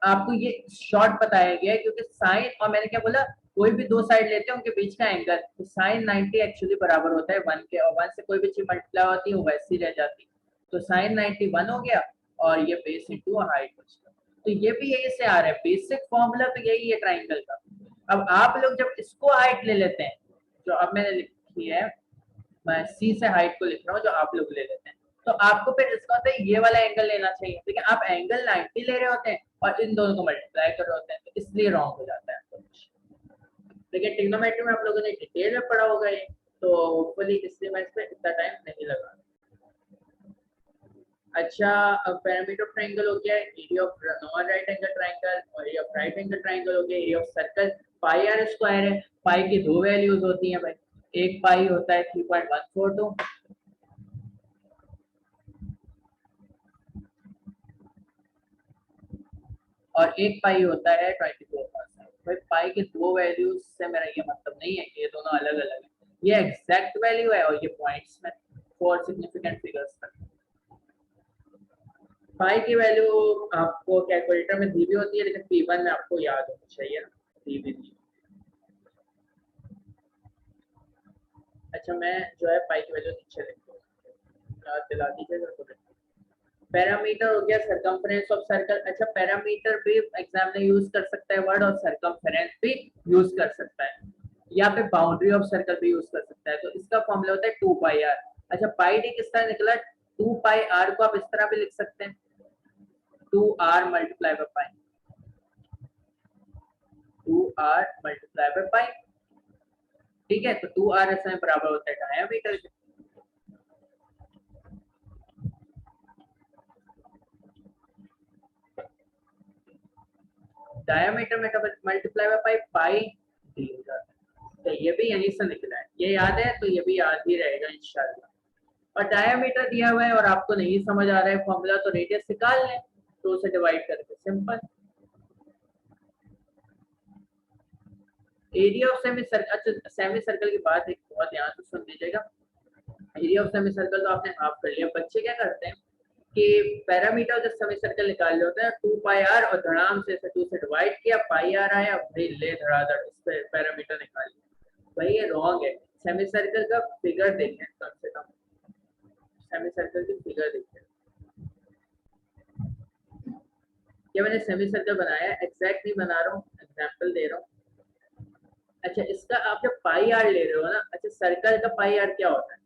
Speaker 1: आपको ये शॉर्ट बताया गया है क्योंकि साइन और मैंने क्या बोला, कोई भी दो साइड लेते हैं उनके बीच का एंगल, तो साइन 90 एक्चुअली बराबर होता है 1 के, और 1 से कोई भी चीज मल्टीप्लाई होती है वो वैसी रह जाती है, तो साइन 90 1 हो गया और ये बेस इनटू हाइट बचता। तो ये भी यही से आ रहा है, बेसिक फॉर्मूला तो यही है ट्राइंगल का। अब आप लोग जब इसको हाइट ले लेते हैं, जो अब मैंने लिखी है, मैं सी से हाइट को लिख रहा हूँ जो आप लोग ले लेते हैं, तो आपको फिर इसका होता है ये वाला एंगल लेना चाहिए, लेकिन आप एंगल 90 ले रहे होते हैं और इन दोनों को मल्टीप्लाई कर रहे होते हैं, तो इसलिए रॉन्ग हो जाता है। लेकिन ट्रिग्नोमेट्री में आप लोगों ने डिटेल में पढ़ा होगा ये, तो होपफुली इसलिए मैं इस पे इतना टाइम नहीं लगा। अच्छा अब पैरामीटर ऑफ ट्रायंगल हो गया, area of non right angle triangle और area of right angle triangle हो गया, area of circle pi are square है। पाई की दो वैल्यूज होती हैं भाई, एक पाई होता है 3.142 और एक पाई होता है 24%। भाई पाई की दो वैल्यूज से मेरा ये मतलब नहीं है कि ये दोनों अलग अलग है, ये एग्जैक्ट वैल्यू है और ये पॉइंट्स में 4 सिग्निफिकेंट फिगर्स तक। पाई की वैल्यू आपको कैलकुलेटर में दी भी होती है, लेकिन P1 में आपको याद होनी चाहिए ना, दी भी दी। अच्छा मैं जो है पाई की वैल्यू नीचे लिख दूँ, याद दिला दीजिएगा तो। पैरामीटर हो गया सरकमफ्रेंस ऑफ सर्कल। अच्छा पैरामीटर भी एग्जाम में यूज कर सकता है वर्ड, और सरकमफ्रेंस भी यूज कर सकता है, या फिर बाउंड्री ऑफ सर्कल भी यूज कर सकता है। तो इसका फॉर्मूला होता है 2 पाई आर। अच्छा पाई डी किस तरह निकला, 2 पाई आर को आप इस तरह भी लिख सकते हैं, 2 R multiply by pi, 2r multiply by pi. ठीक है, तो 2r इसमें बराबर होता है डायमीटर के। डायमीटर में multiply by pi, pi D हो जाता है। तो ये भी यहीं से निकला है, ये याद है तो ये भी याद ही रहेगा इंशाल्लाह। और डायमीटर दिया हुआ है और आपको नहीं समझ आ रहा है फॉर्मूला, तो रेडियस निकाल लें 2 से डिवाइड करके, simple. Area of semi circle, अच्छा सेमी सर्कल की बात एक बहुत ध्यान से सुन लीजिएगा। एरिया ऑफ सेमी सर्कल तो आपने हाफ कर लिया। बच्चे क्या करते हैं कि पैरामीटर जब सेमी सर्कल निकाल रहे होते हैं 2 पाई आर और धड़ाम से 2 से डिवाइड किया, पाई आर आया, भाई ले धड़ाधड़ इस पे पैरामीटर निकाल लिया। भाई ये रॉन्ग है। सेमी सर्कल का फिगर देखें कम से कम, सेमी सर्कल की फिगर देखें। ये मैंने सेमी सर्कल बनाया है, एग्जैक्ट नहीं बना रहा हूँ, एग्जाम्पल दे रहा हूँ। अच्छा इसका आप जब पाई आर ले रहे हो ना, अच्छा सर्कल का पाई आर क्या होता है?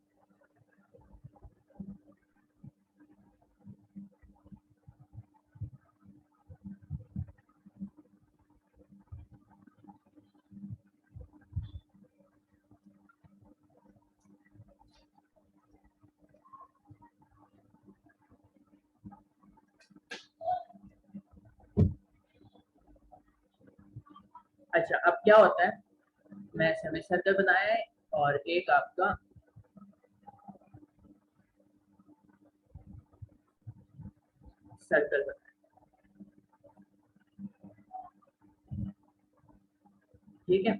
Speaker 1: अच्छा अब क्या होता है, मैं सेमी सर्कल बनाया है और एक आपका सर्कल बनाया, ठीक है।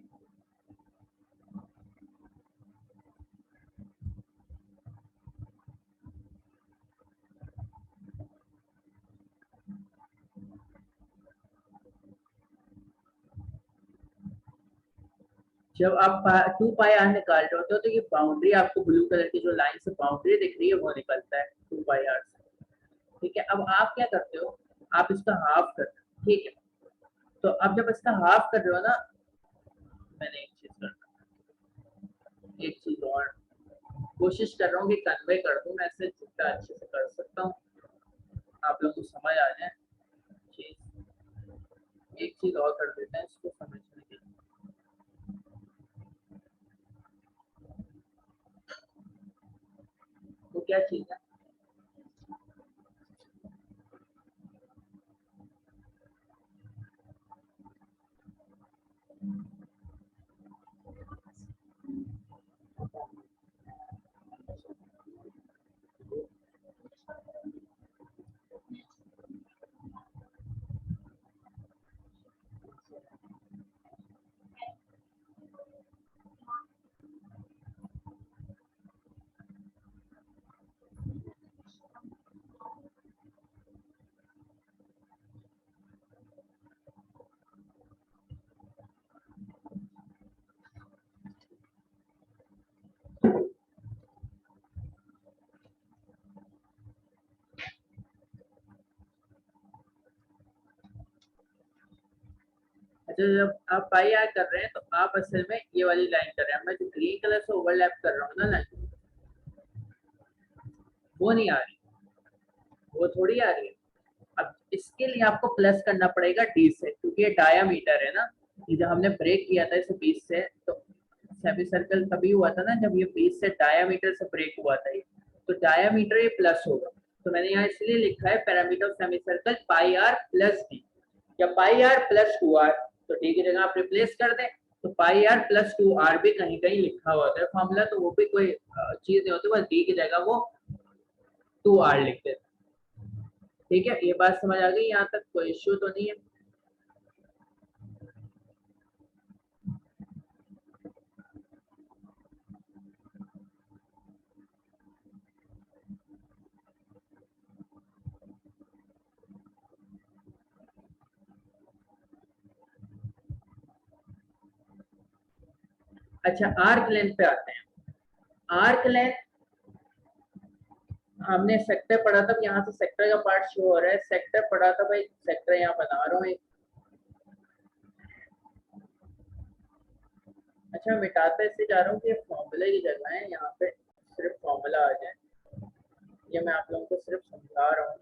Speaker 1: जब आप 2 पाई आर निकाल रहे होते हो तो ये बाउंड्री आपको ब्लू कलर की जो लाइन से बाउंड्री दिख रही है वो निकलता है 2 पाई आर से। ठीक है, अब आप क्या करते हो, आप इसका हाफ करते हो, ठीक है। तो अब जब इसका हाफ कर रहे हो ना, मैंने एक चीज और कोशिश कर रहा हूँ कि कन्वे कर दूं मैं ऐसे जितना अच्छे से कर सकता हूँ, आप लोग को समझ आ जाए चीज। एक चीज और कर देते हैं इसको समझने के लिए। वो क्या चीज है? अच्छा जब आप पाई आर कर रहे हैं तो आप असल में ये वाली लाइन कर रहे हैं, मैं जो ग्रीन कलर से ओवरलैप कर रहा हूँ ना लाइन, वो नहीं आ रही, वो थोड़ी आ रही है। अब इसके लिए आपको प्लस करना पड़ेगा डी से, क्योंकि ये डायामीटर है ना। ये जब हमने ब्रेक किया था इसे 20 से, तो सेमी सर्कल तभी हुआ था ना जब ये 20 से डायामीटर से ब्रेक हुआ था ये, तो डायामीटर ये प्लस होगा। तो मैंने यहाँ इसलिए लिखा है perimeter semi circle pi R plus D, या पाई आर प्लस 2r, तो डी की जगह आप रिप्लेस कर दें तो पाई आर प्लस 2r भी कहीं कहीं लिखा हुआ है फॉर्मूला, तो वो भी कोई चीज नहीं होती, बस डी की जगह वो 2r लिख देते। ठीक है, ये बात समझ आ गई, यहाँ तक कोई इश्यू तो नहीं है। अच्छा आर्क लेंथ पे आते हैं। आर्क लेंथ हमने सेक्टर पढ़ा था, यहाँ से सेक्टर का पार्ट शो हो रहा है, सेक्टर पढ़ा था भाई, सेक्टर यहाँ बना रहा हूँ। अच्छा मैं मिटाते इससे जा रहा हूँ कि फॉर्मूले की जगह है यहाँ पे सिर्फ फॉर्मूला आ जाए, ये मैं आप लोगों को सिर्फ समझा रहा हूँ।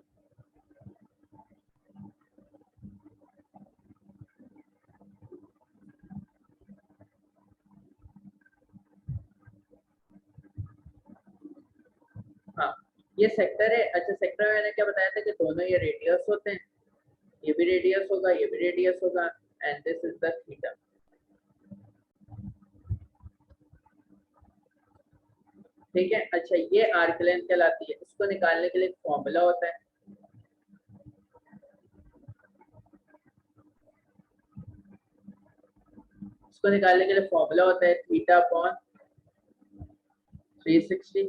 Speaker 1: हाँ ये सेक्टर है। अच्छा सेक्टर में मैंने क्या बताया था कि दोनों ये रेडियस होते हैं, ये भी रेडियस होगा, ये भी रेडियस होगा, and this is the theta. ठीक है। अच्छा ये आर्क लेंथ कहलाती है, इसको निकालने के लिए एक फॉर्मूला होता है। इसको निकालने के लिए फॉर्मूला होता है थीटा अपॉन 360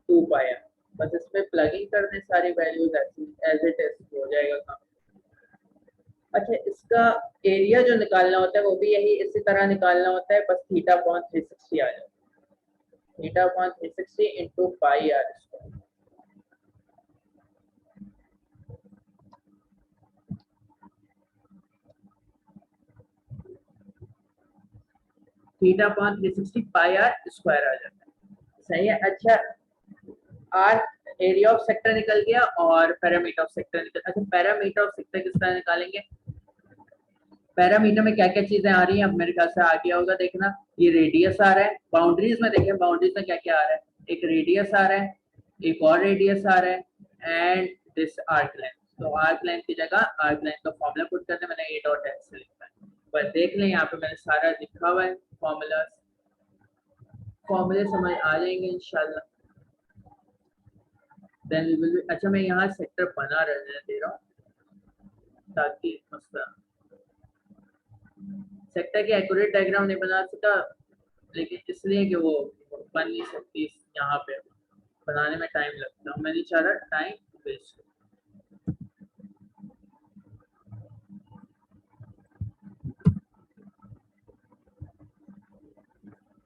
Speaker 1: 2 पाई आर। बस इसमें प्लगिंग कर दें सारी वैल्यूज एज इट इज, हो जाएगा काम। अच्छा इसका एरिया जो निकालना होता है वो भी यही इसी तरह निकालना होता है, बस थीटा अपॉन 360 आ जाए, theta upon 360 into pi are square. Theta upon 360 pi are square आ जाता है। सही है। अच्छा आर एरिया ऑफ सेक्टर निकल गया और पैरामीटर ऑफ सेक्टर निकल। अच्छा पैरामीटर ऑफ सेक्टर किस तरह निकालेंगे? पैरामीटर में क्या क्या चीजें आ रही हैं अब मेरे ख्याल से आ गया होगा, देखना ये रेडियस आ रहा है, बाउंड्रीज में देखें बाउंड्रीज में क्या क्या आ रहा है, एक रेडियस आ रहा है, एक और रेडियस आ रहा है, एंड दिस आर्क लेंथ। तो आर्क लेंथ की जगह आर्क लेंथ का फॉर्मूला पुट करते मैंने ए डॉट एस से लिखा है, बस देख लें यहाँ पे मैंने सारा लिखा हुआ है फॉर्मूला, फॉर्मूले समझ आ जाएंगे इंशाल्लाह। Then we will. अच्छा मैं यहाँ सेक्टर बना रहने दे रहा हूँ ताकि मसला, सेक्टर की एक्यूरेट डायग्राम नहीं बना सका लेकिन इसलिए कि वो बन नहीं सकती, यहाँ पे बनाने में टाइम लगता है, मैं नहीं चाह रहा टाइम वेस्ट हो।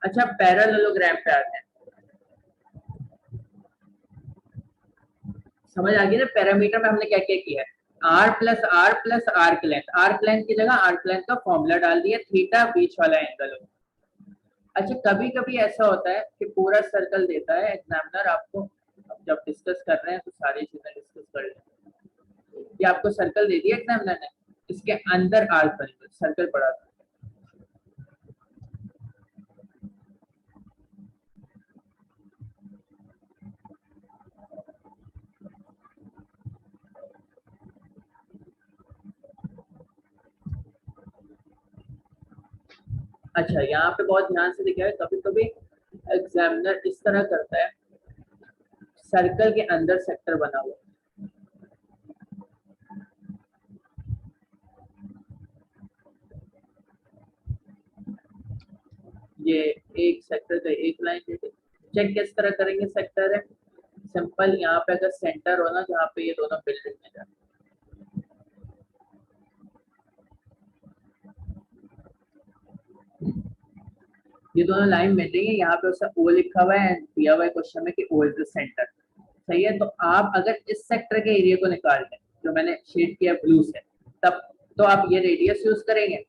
Speaker 1: अच्छा पैरेललोग्राम पे आते हैं, समझ आ गई ना पैरामीटर में हमने क्या क्या किया है, आर प्लस आर्क लेंथ की जगह आर्क लेंथ का फॉर्मूला डाल दिया, थीटा बीच वाला एंगल हो। अच्छा कभी कभी ऐसा होता है कि पूरा सर्कल देता है एग्जामिनर आपको, अब जब डिस्कस कर रहे हैं तो सारी चीजें डिस्कस कर लें। ये आपको सर्कल दे दिया एग्जामिनर ने, इसके अंदर आर्क बनेगा, सर्कल पड़ा था। अच्छा यहाँ पे बहुत ध्यान से देखा है, कभी कभी एग्जामिनर इस तरह करता है, सर्कल के अंदर सेक्टर बना हुआ, ये एक सेक्टर का एक लाइन देते, चेक किस तरह करेंगे सेक्टर है, सिंपल यहाँ पे अगर सेंटर हो ना जहाँ पे ये दोनों बिल्डिंग में जाए, ये दोनों लाइन मिल रही है, यहाँ पे उसका ओ लिखा हुआ है, दिया हुआ है क्वेश्चन में कि ओ इज द सेंटर। सही है। तो आप अगर इस सेक्टर के एरिया को निकाल लें जो मैंने शेड किया ब्लू से, तब तो आप ये रेडियस यूज करेंगे,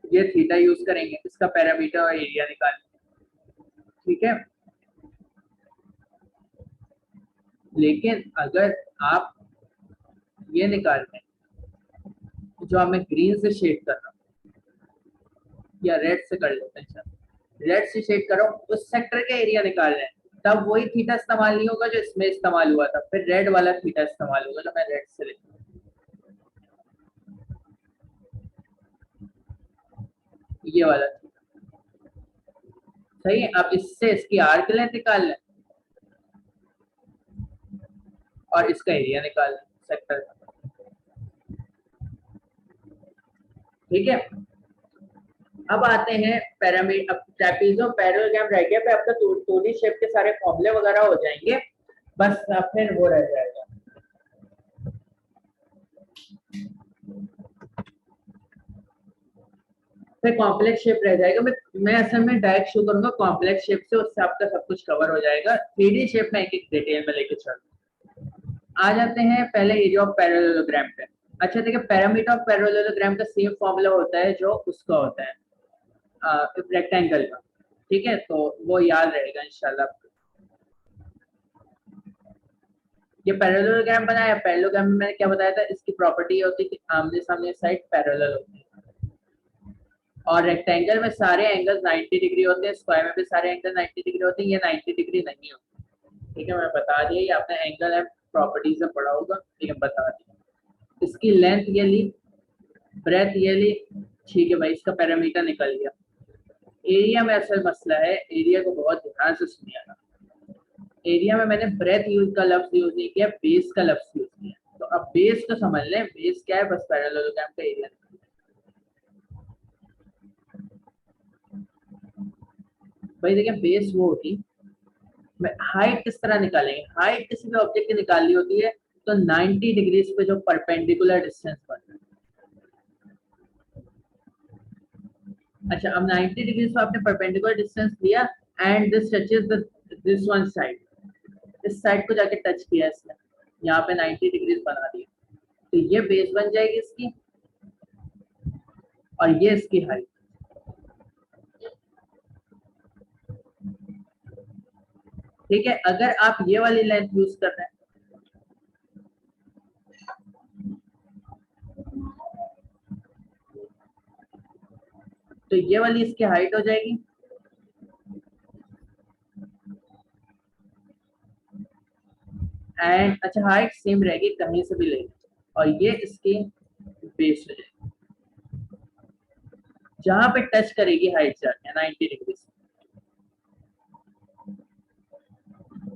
Speaker 1: ये थीटा यूज करेंगे, इसका पैरामीटर और एरिया निकालेंगे। ठीक है। लेकिन अगर आप ये निकाल लें जो मैं ग्रीन से शेड कर रहा हूँ या रेड से कर लेते हैं, रेड से शेड कर रहा हूँ, उस सेक्टर का एरिया निकाल लें, तब वही थीटा इस्तेमाल नहीं होगा जो इसमें इस्तेमाल हुआ था, फिर रेड वाला थीटा इस्तेमाल होगा जो मैं रेड से लिखूँ। ये वाला थीटा। सही है। अब इससे इसकी आर्क लेंथ निकाल लें और इसका एरिया निकाल लें सेक्टर का। ठीक है। अब आते हैं पैरामीटर, अब ट्रेपीजो पैरेललोग्राम रह गया, पे आपका 2D शेप के सारे फॉर्मूले वगैरह हो जाएंगे, बस फिर वो रह जाएगा, फिर कॉम्प्लेक्स शेप रह जाएगा। मैं असल में डायरेक्ट शो करूंगा कॉम्प्लेक्स शेप से, उससे आपका सब कुछ कवर हो जाएगा, 3D शेप में एक एक डिटेल में लेके चल। आ जाते हैं पहले एरिया ऑफ पैरेललोग्राम पे। अच्छा देखिए पैरामीटर ऑफ पैरेललोग्राम का सेम फॉर्मूला होता है जो उसका होता है रेक्टेंगल का। ठीक है। तो वो याद रहेगा इंशाल्लाह। ये पैरेललोग्राम बनाया, पैरेललोग्राम में मैंने क्या बताया था, इसकी प्रॉपर्टी होती है कि आमने सामने साइड पैरेलल होती है, और रेक्टेंगल में सारे एंगल 90 डिग्री होते हैं, स्क्वायर में भी सारे एंगल 90 डिग्री होते हैं, ये 90 डिग्री नहीं होते। ठीक है, मैं बता दिया, ये आपने एंगल एंड प्रॉपर्टीज में पढ़ा होगा, ठीक है, बता दिया। इसकी लेंथ ये ली, ब्रेथ ये ली, ठीक है भाई, इसका पैरामीटर निकल गया। एरिया में असल मसला है, एरिया को बहुत ध्यान से सुनिएगा। एरिया में मैंने ब्रेथ यूज का लफ्ज यूज नहीं किया, बेस का लफ्ज यूज किया। तो अब बेस को समझ लें, बेस क्या है, बस पैरेललोग्राम का एरिया। भाई देखिए, बेस वो होती, हाइट किस तरह निकालेंगे, हाइट किसी भी ऑब्जेक्ट की निकालनी होती है तो 90 डिग्रीज पे जो परपेंडिकुलर डिस्टेंस बन रहा है। अच्छा, अब 90 डिग्रीज पे आपने परपेंडिकुलर डिस्टेंस लिया and this touches this one side, इस साइड को जाके टच किया इसने, यहाँ पे 90 डिग्रीज बना दिया, तो ये बेस बन जाएगी इसकी और ये इसकी हाइट। ठीक है, अगर आप ये वाली लेंथ यूज कर रहे हैं तो ये वाली इसकी हाइट हो जाएगी, एंड अच्छा हाइट सेम रहेगी कहीं से भी लेंगे, और ये इसकी बेस हो जाएगी जहां पे टच करेगी हाइट जाके 90 डिग्री से।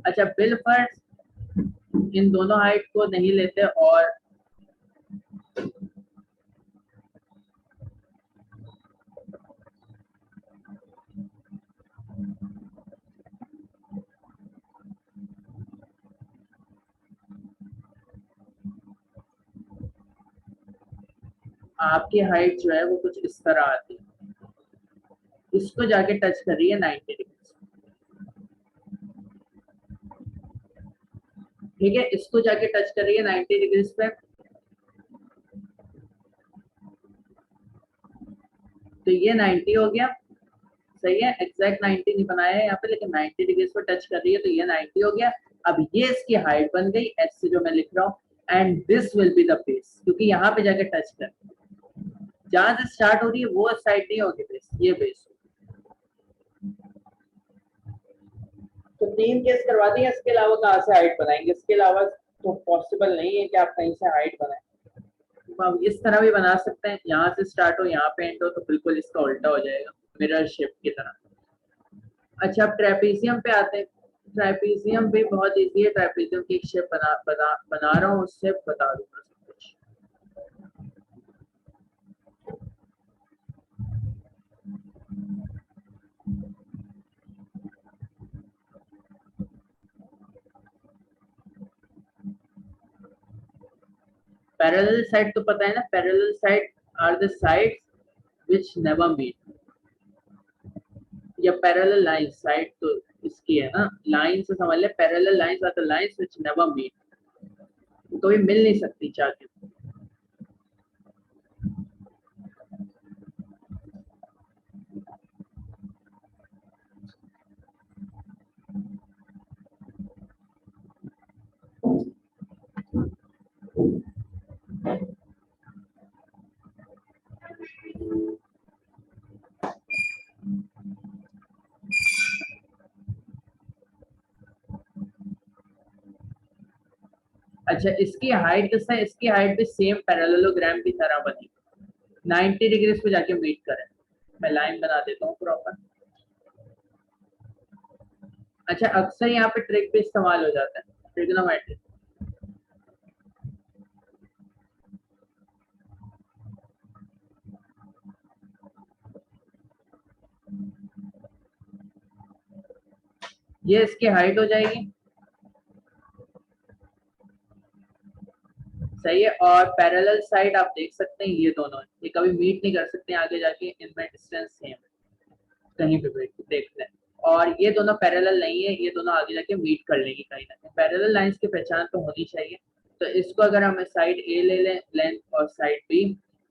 Speaker 1: अच्छा, बिल फर्ज इन दोनों हाइट को नहीं लेते और आपकी हाइट जो है वो कुछ इस तरह आती है, इसको जाके टच कर रही है 90 डिग्री। ठीक है, इसको जाके टच कर रही है 90 डिग्री पे, तो ये 90 हो गया, सही है, एग्जैक्ट 90 नहीं बनाया है यहाँ पे, लेकिन 90 डिग्री पे टच कर रही है तो ये 90 हो गया। अब ये इसकी हाइट बन गई एस से जो मैं लिख रहा हूँ, and this will be the base, क्योंकि यहाँ पे जाके टच कर, जहां से स्टार्ट हो रही है वो साइड नहीं होगी बेस, ये बेस। तो 3 केस करवा दिए, इसके अलावा कहाँ से हाइट बनाएंगे, इसके अलावा तो पॉसिबल नहीं है कि आप कहीं से हाइट बनाएं। तो आप इस तरह भी बना सकते हैं, यहाँ से स्टार्ट हो यहाँ पे एंड हो, तो बिल्कुल इसका उल्टा हो जाएगा, मिरर शेप की तरह। अच्छा, अब ट्रेपीजियम पे आते हैं। ट्रेपीजियम भी बहुत इजी है, ट्रेपीजियम की एक शेप बना रहा हूँ, उससे बता दूंगा सब कुछ। पैरेलल साइड तो पता है ना, parallel side are the sides which never meet, या पैरेलल लाइन, साइड तो इसकी है ना, लाइन से समझ ले, parallel lines are the lines which never meet, कभी मिल नहीं सकती चाह के। अच्छा, इसकी हाइट कितना है, इसकी हाइट भी सेम पैरेललोग्राम की तरह बनी, 90 डिग्री पे जाके मीट करें। मैं लाइन बना देता हूँ प्रॉपर। अच्छा, अक्सर यहाँ पे ट्रिक भी इस्तेमाल हो जाता है, ट्रिग्नोमेट्री। ये इसकी हाइट हो जाएगी, सही है, और पैरेलल साइड आप देख सकते हैं ये दोनों, ये कभी मीट नहीं कर सकते आगे जाके, इनमें डिस्टेंस सेम कहीं पे भी देख लें, और ये दोनों पैरेलल नहीं है, ये दोनों आगे जाके मीट कर लेंगे कहीं ना कहीं। पैरेलल लाइंस की पहचान तो होनी चाहिए। तो इसको अगर हम साइड ए ले लें लेंथ और साइड बी,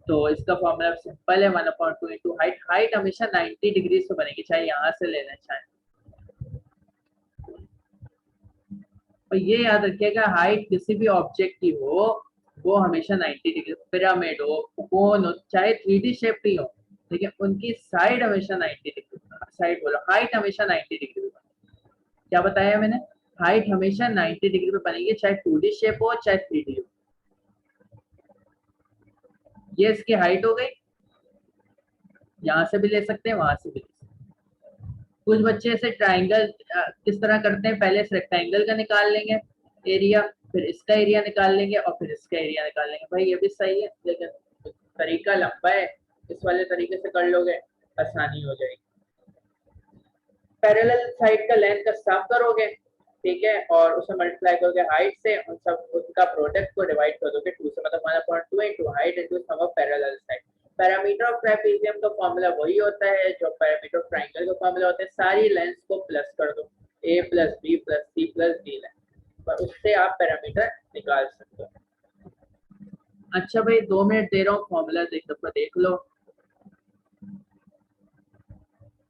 Speaker 1: तो इसका फॉर्मूला सिंपल है, 1/2 इंटू हाइट। हाइट हमेशा 90 डिग्री से बनेगी, चाहे यहाँ से ले लें चाहे, और ये याद रखिएगा हाइट किसी भी ऑब्जेक्ट की हो वो हमेशा 90 डिग्री, पिरामिड हो, कोन हो, चाहे 3D शेप ही हो, लेकिन उनकी साइड हमेशा 90 डिग्री, साइड बोलो, हाइट हमेशा 90 डिग्री। क्या बताया मैंने, हाइट हमेशा 90 डिग्री पे बनेगी, चाहे 2D शेप हो चाहे 3D हो। ये इसकी हाइट हो गई, यहाँ से भी ले सकते हैं वहां से भी ले सकते हैं। कुछ बच्चे ऐसे ट्राइंगल किस तरह करते हैं, पहले इस रेक्टेंगल का निकाल लेंगे एरिया, फिर इसका एरिया निकाल लेंगे और फिर इसका एरिया निकाल लेंगे। भाई ये भी सही है, लेकिन तरीका लंबा है, इस वाले तरीके से कर लोगे आसानी हो जाएगी। पैरेलल साइड का लेंथ का सम करोगे, ठीक है, और उसे मल्टीप्लाई करोगे हाइट से, उन सब उनका प्रोडक्ट को डिवाइड कर दोगे 2 से, मतलब 1/2 into height into sum of parallel side. Perimeter of trapezium का फॉर्मूला वही होता है जो पैरामीटर ऑफ ट्रायंगल का फॉर्मूला होता है, सारी लेंथ्स को प्लस कर दो, a plus b plus c plus d length, और उससे आप पैरामीटर निकाल सकते हो। अच्छा भाई 2 मिनट दे रहा हूँ, फॉर्मूला देख लो।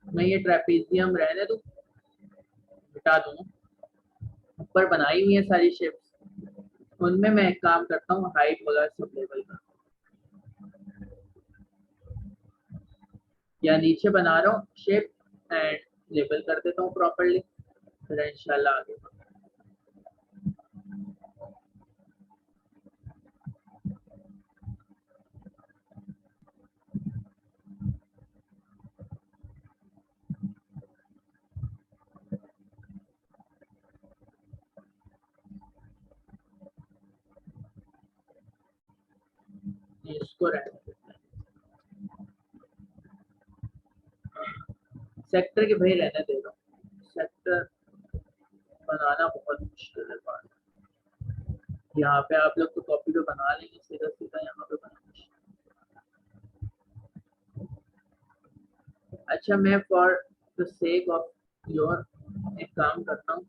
Speaker 1: मैं ये ट्रेपेजियम रहने दूं, मिटा दूं, ऊपर बनाई हुई है सारी शेप्स, उनमें मैं एक काम करता हूँ, हाइट वगैरह सब लेवल का, या नीचे बना रहा हूँ शेप एंड लेबल कर देता हूँ प्रॉपर्ली, फिर इंशाल्लाह आगे। इसको रहने देते हैं, सेक्टर के भाई रहने दे रहा हूँ, सेक्टर बनाना बहुत मुश्किल है बात। यहाँ पे आप लोग तो कॉपी पे बना लेंगे सीधा सीधा, यहाँ पे बनाना। अच्छा मैं for the sake of your एक काम करता हूँ,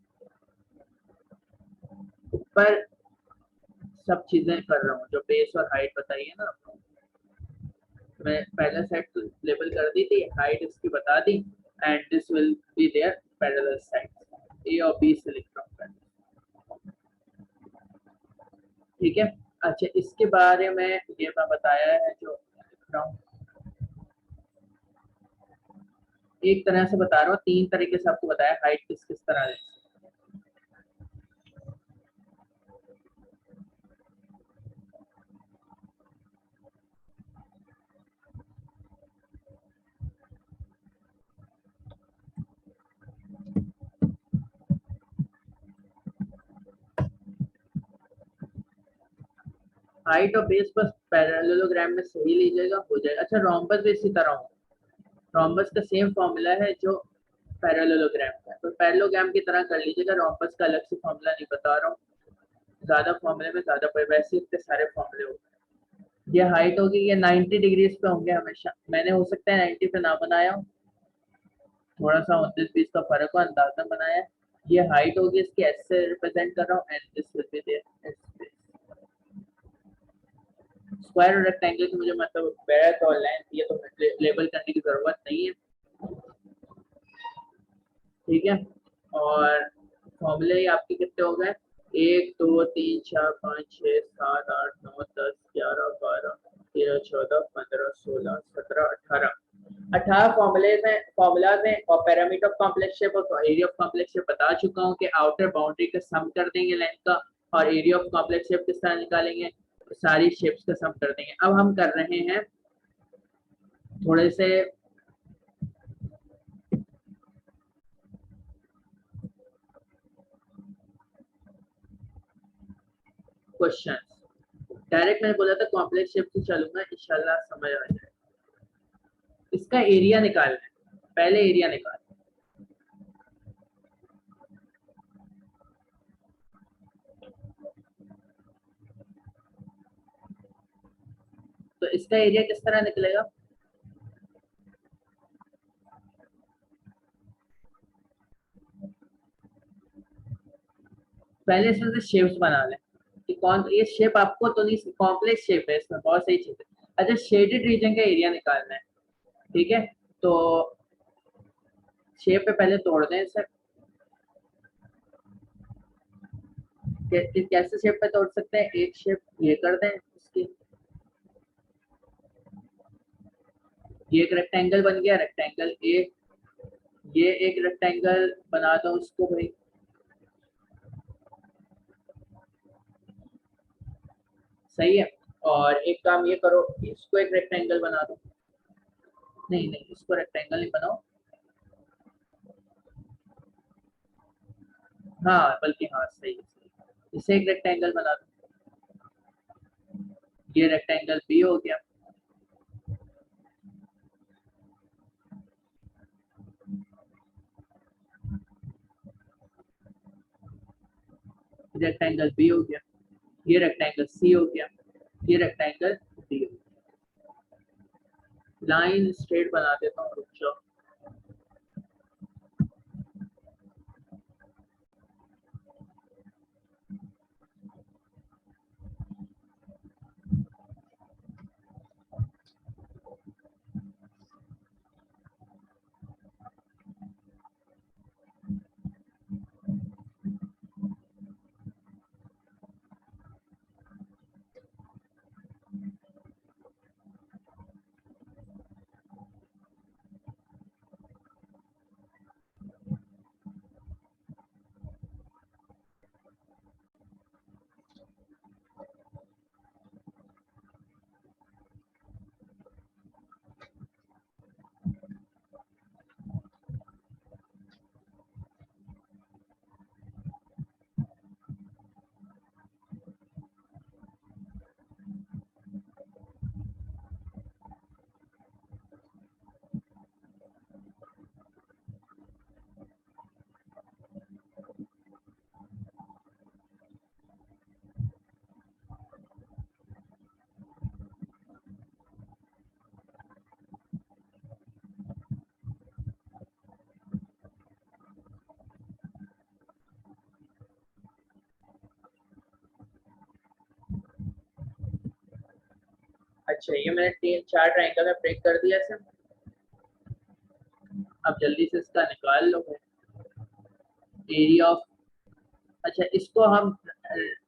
Speaker 1: ऊपर सब चीजें कर रहा हूँ जो बेस और हाइट बताई है ना आपको, मैं पहले सेट तो लेबल कर दी थी, हाइट इसकी बता दी, and this will be their parallel side, A और बी से लिख रहा हूँ, ठीक है। अच्छा इसके बारे में ये मैं बताया है जो लिख रहा हूँ, एक तरह से बता रहा हूँ, 3 तरीके से आपको बताया हाइट किस किस तरह है। हाइट और बेस बस पैरेललोग्राम में सही लीजिएगा, हो जाएगा। अच्छा रोम्बस भी इसी तरह हो, रोम्बस का सेम फॉर्मूला है जो पैरेललोग्राम का है, तो पैरेललोग्राम की तरह कर लीजिएगा, रोम्बस का अलग से फॉर्मूला नहीं बता रहा हूँ, ज्यादा फॉर्मूले में ज्यादा पर वैसे इतने सारे फॉर्मूले होते हैं। ये हाइट होगी, ये 90 डिग्रीज पे होंगे हमेशा, मैंने हो सकता है 90 पे ना बनाया हूँ, थोड़ा सा 29-20 का फर्क हो, अंदाजा बनाया है। ये हाइट होगी इसकी, एस से रिप्रेजेंट कर रहा हूँ, and this will be theirs. Square और रेक्टेंगल की मुझे मतलब ब्रेथ और लेंथ ये तो लेबल करने की जरूरत नहीं है, ठीक है। और फॉर्मूले ही आपके कितने हो गए, 1 2 3 4 5 6 7 8 9 10 11 12 13 14 15 16 17 18 18 फॉर्मूलेज हैं, फॉर्मूलाज हैं, और पैरामीटर ऑफ कॉम्प्लेक्स शेप और एरिया ऑफ कॉम्प्लेक्स शेप बता चुका हूँ कि आउटर बाउंड्री का सम कर देंगे लेंथ का, और एरिया ऑफ कॉम्प्लेक्स शेप किस तरह निकालेंगे, सारी शेप्स का सम कर देंगे। अब हम कर रहे हैं थोड़े से क्वेश्चन, डायरेक्ट मैंने बोला था कॉम्प्लेक्स शेप से चलूंगा, इंशाल्लाह समझ आ जाए। इसका एरिया निकालना है, पहले एरिया निकाल, तो इसका एरिया किस तरह निकलेगा, पहले इसमें शेप्स बना लें कि कौन, ये शेप आपको तो नहीं, कॉम्प्लेक्स शेप है इसमें बहुत सही चीज है। अच्छा शेडेड रीजन का एरिया निकालना है, ठीक है, तो शेप पे पहले तोड़ दें इसे, कैसे शेप पे तोड़ सकते हैं, एक शेप ये कर दें इसकी, ये एक रेक्टेंगल बन गया, रेक्टेंगल ए, ये एक रेक्टेंगल बना दो उसको भाई, सही है। और एक काम ये करो, इसको एक रेक्टेंगल बना दो। नहीं नहीं, इसको रेक्टेंगल नहीं बनाओ, हाँ बल्कि हाँ सही है, सही है। इसे एक रेक्टेंगल बना दो, ये रेक्टेंगल बी हो गया। रेक्टेंगल बी हो गया, ये रेक्टेंगल सी हो गया, ये रेक्टेंगल डी हो गया। लाइन स्ट्रेट बना देता हूँ, रुक जाओ। अच्छा, ये मैंने तीन चार ट्रायंगल में ब्रेक कर दिया इसे। अब जल्दी से इसका निकाल लो एरिया ऑफ। अच्छा, इसको हम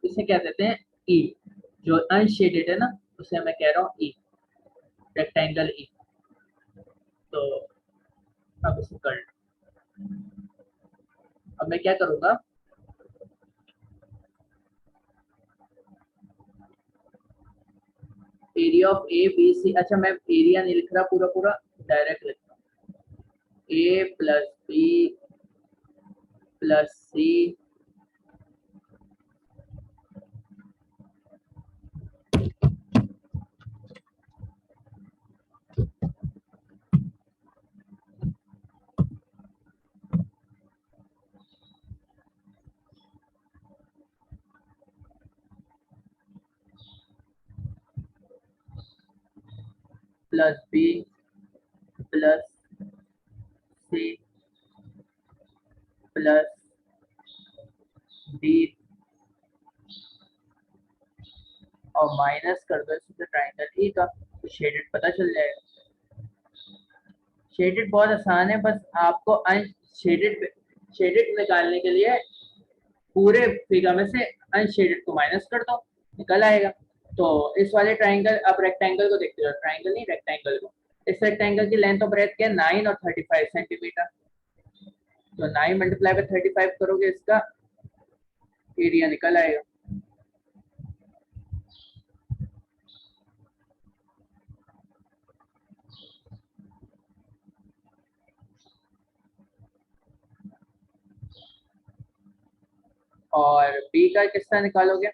Speaker 1: इसे क्या देते हैं, ई। जो अनशेडेड है ना, उसे मैं कह रहा हूँ ई, रेक्टेंगल ई। तो अब इसे कर लो। अब मैं क्या करूँगा, area of A B C. अच्छा, मैं एरिया नहीं लिख रहा पूरा पूरा, डायरेक्ट लिख रहा हूँ। A plus B plus C plus B plus C plus D और माइनस कर दो इससे ट्राइंगल ई का, तो शेडेड पता चल जाएगा। शेडेड बहुत आसान है, बस आपको अनशेडेड शेडेड निकालने के लिए पूरे फिगर में से अनशेडेड को माइनस कर दो, निकल आएगा। तो इस वाले ट्राइंगल, अब रेक्टेंगल को देखते हो, ट्राइंगल नहीं रेक्टेंगल को। इस रेक्टेंगल की लेंथ और ब्रेथ क्या है, 9 और 35 सेंटीमीटर। तो 9 मल्टीप्लाई बाय 35 करोगे, इसका एरिया निकल आएगा। और बी का कितना निकालोगे,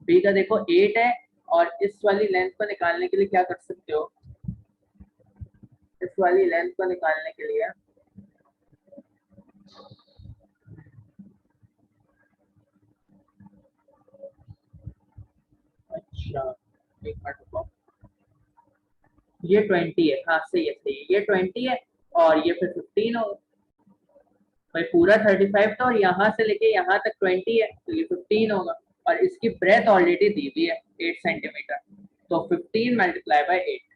Speaker 1: बी का देखो 8 है। और इस वाली लेंथ को निकालने के लिए क्या कर सकते हो, इस वाली लेंथ को निकालने के लिए अच्छा एक मिनट रुको, ये 20 है, हाँ सही है सही है, ये 20 है और ये फिर 15 होगा। भाई पूरा 35 था और यहाँ से लेके यहाँ तक 20 है, तो ये 15 होगा। और इसकी ब्रेथ ऑलरेडी दी हुई है 8 सेंटीमीटर, तो 15 मल्टीप्लाई बाय 8।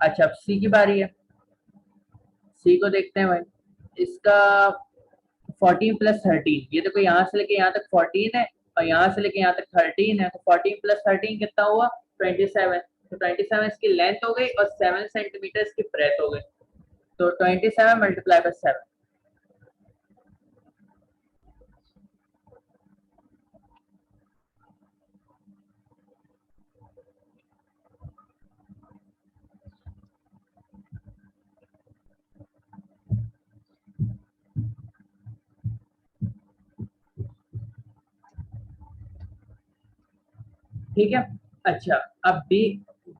Speaker 1: अच्छा अब सी की बारी है, सी को देखते हैं भाई। इसका 14 प्लस 13, ये देखो यहाँ से लेके यहाँ तक 14 है और यहाँ से लेके यहाँ तक 13 है, तो 14 प्लस 13 कितना हुआ 27। तो 27 इसकी लेंथ हो गई और 7 सेंटीमीटर इसकी ब्रेथ हो गई, तो 27 मल्टीप्लाई बाय 7। ठीक है। अच्छा अब डी,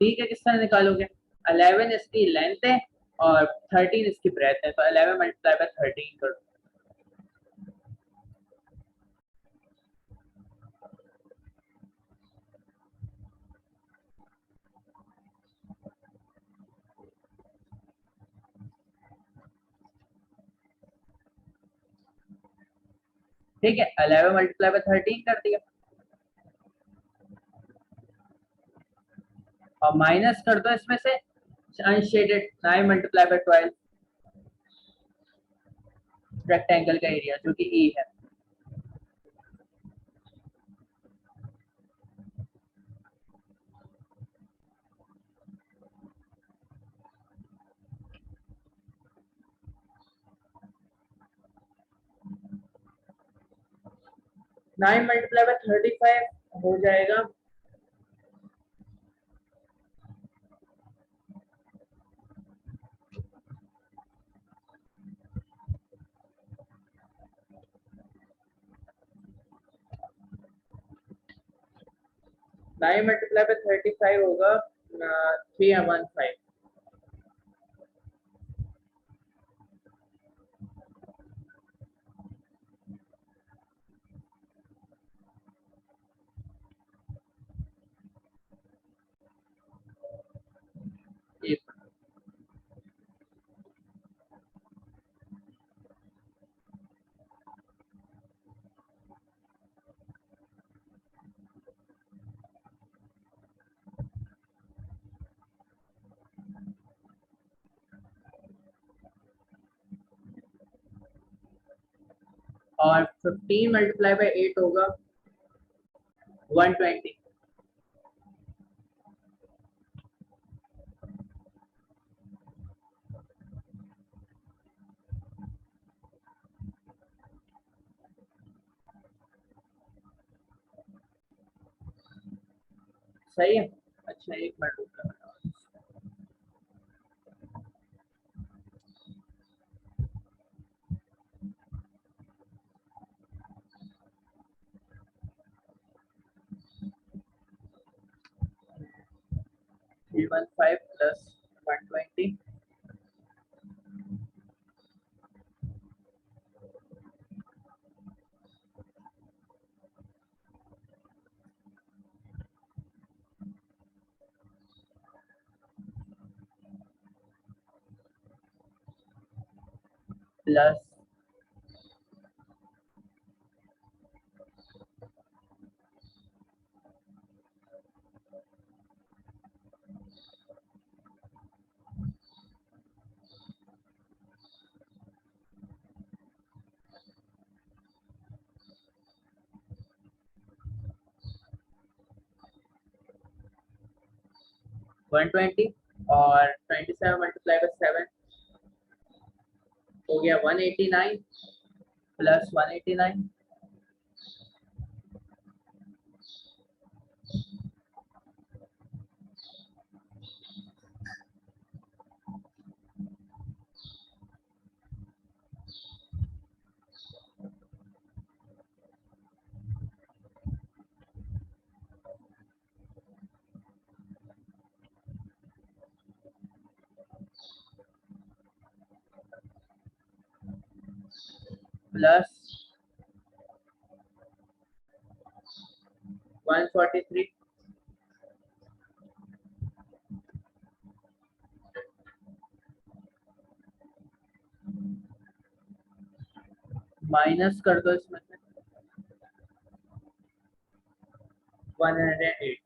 Speaker 1: डी का किस तरह निकालोगे, 11 इसकी लेंथ है और 13 इसकी ब्रेथ है, तो 11 मल्टीप्लाई बाय 13 कर दो। ठीक है, 11 मल्टीप्लाई बाय 13 कर दिया और माइनस कर दो इसमें से अनशेडेड 9 मल्टीप्लाई बाय 12, रेक्टेंगल का एरिया जो कि ई है। नाइन मल्टीप्लाई बाय 35 हो जाएगा नाइन मल्टीप्लाई बाय 35 होगा 315। और 15 मल्टीप्लाई बाय 8 होगा 120। सही है। अच्छा एक मिनट रुकना, 315 प्लस 120 प्लस 120 और 27 मल्टीप्लाई बाय 7 हो गया 189 प्लस 189 प्लस 143 माइनस कर दो इसमें से 108।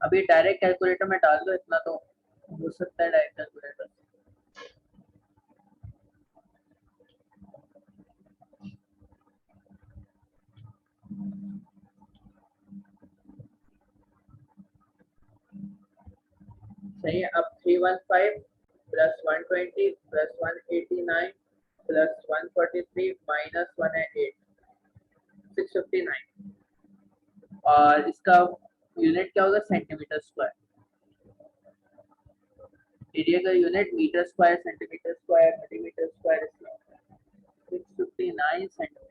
Speaker 1: अभी डायरेक्ट कैलकुलेटर में डाल दो, इतना तो हो सकता है डायरेक्ट कैलकुलेटर। सही है। अब 315 प्लस 120 प्लस 189 प्लस 143 माइनस 1 है 8, 659। और इसका यूनिट क्या होगा? Centimetre square. एरिया का unit metre square, centimetre square, millimetre square, 659 centimetre.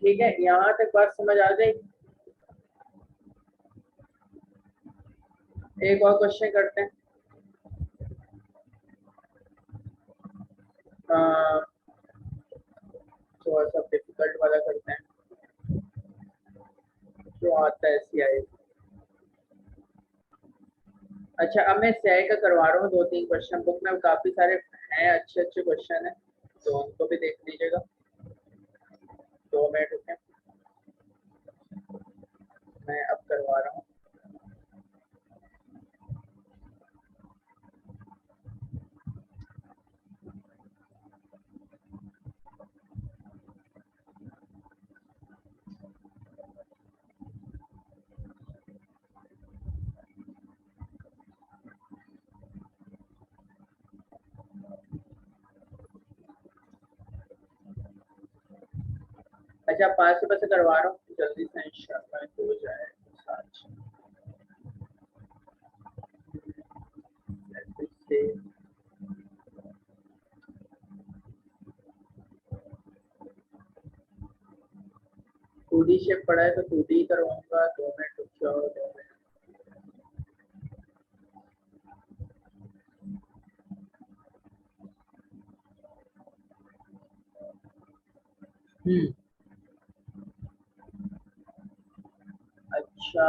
Speaker 1: ठीक है, यहाँ तक बात समझ आ गई। एक और क्वेश्चन करते हैं। थोड़ा सा डिफिकल्ट वाला करते हैं, जो आता है सीआई। अच्छा, अब मैं सीआई का करवा रहा हूँ 2-3 क्वेश्चन। बुक में काफी सारे हैं, अच्छे अच्छे क्वेश्चन हैं, तो उनको भी देख लीजिएगा। 2 मिनट रुकें, मैं अब करवा रहा हूँ। अच्छा, 5 रुपए से करवा रहा हूँ, जल्दी से इंशाल्लाह हो जाए। टू डी शेप पड़ा है तो 2D करवाऊंगा। 2 मिनट रुक जाओ, 2 मिनट। अच्छा,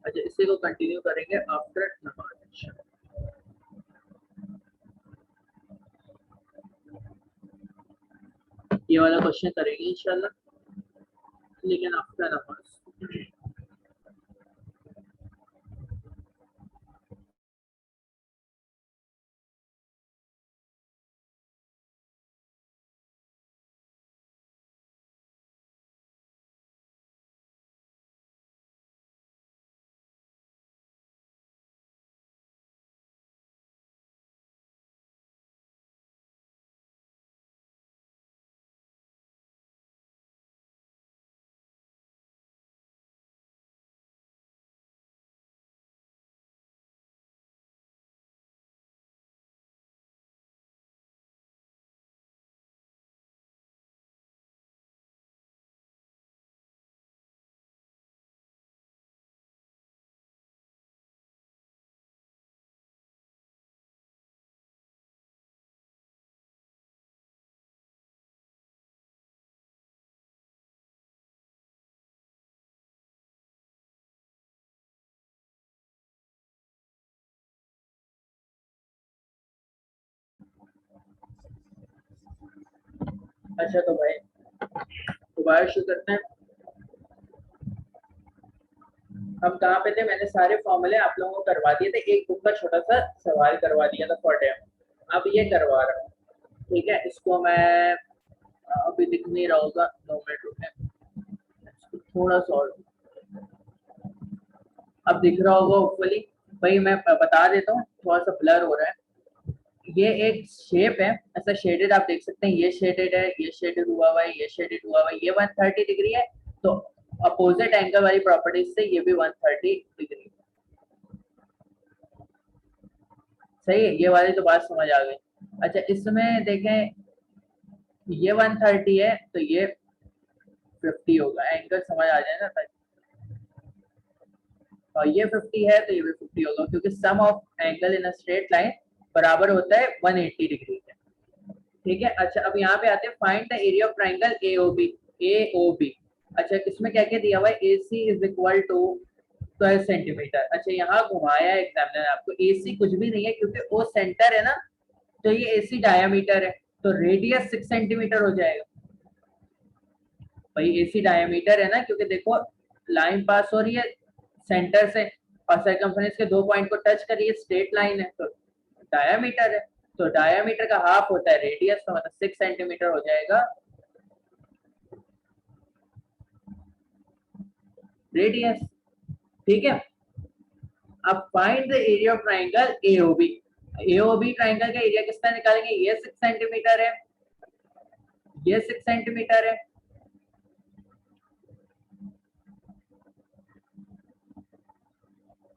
Speaker 1: अच्छा, इसी को कंटिन्यू करेंगे आफ्टर नमाज। ये वाला क्वेश्चन करेंगे इंशाल्लाह, लेकिन आफ्टर नमाज। अच्छा, तो भाई दोबारा शुरू करते हैं। हम कहाँ पे थे? मैंने सारे फॉर्मूले आप लोगों को करवा दिए थे, एक बुक का छोटा सा सवाल करवा दिया था फॉर डेमो। अब ये करवा रहा हूँ, ठीक है। इसको मैं अभी दिख नहीं रहा होगा, 2 मिनट रुके, थोड़ा सा और। अब दिख रहा होगा होपफुली। भाई मैं बता देता हूँ, थोड़ा सा ब्लर हो रहा है। ये एक शेप है, ऐसा शेडेड आप देख सकते हैं। ये शेडेड है, ये शेडेड हुआ हुआ है, ये शेडेड हुआ हुआ है। ये 130 डिग्री है, तो अपोजिट एंगल वाली प्रॉपर्टीज से ये भी 130 डिग्री। सही है, ये वाली तो बात समझ आ गई। अच्छा इसमें देखें, ये 130 है तो ये 50 होगा, एंगल समझ आ जाए ना। और ये 50 है तो ये भी 50 होगा, क्योंकि sum of angle in a straight line बराबर होता है 180 डिग्री के। ठीक है। अच्छा अब यहाँ पे आते हैं, find the area of triangle AOB। AOB, अच्छा इसमें क्या क्या दिया हुआ है, AC is equal to 12 centimetre. अच्छा यहाँ घुमाया एग्जामिनर आपको, AC कुछ भी नहीं है क्योंकि वो सेंटर है ना, तो ये AC डायामीटर है, तो रेडियस 6 सेंटीमीटर हो जाएगा। भाई AC डायामीटर है ना, क्योंकि देखो लाइन पास हो रही है सेंटर से और सर्कमफ्रेंस के दो पॉइंट को टच कर रही है, स्ट्रेट लाइन है, तो डायामीटर है। तो डायामीटर का हाफ होता है रेडियस, तो मतलब 6 सेंटीमीटर हो जाएगा रेडियस। ठीक है। अब find the area of triangle AOB। AOB triangle का एरिया किस तरह निकालेंगे, ये 6 सेंटीमीटर है, ये 6 सेंटीमीटर है,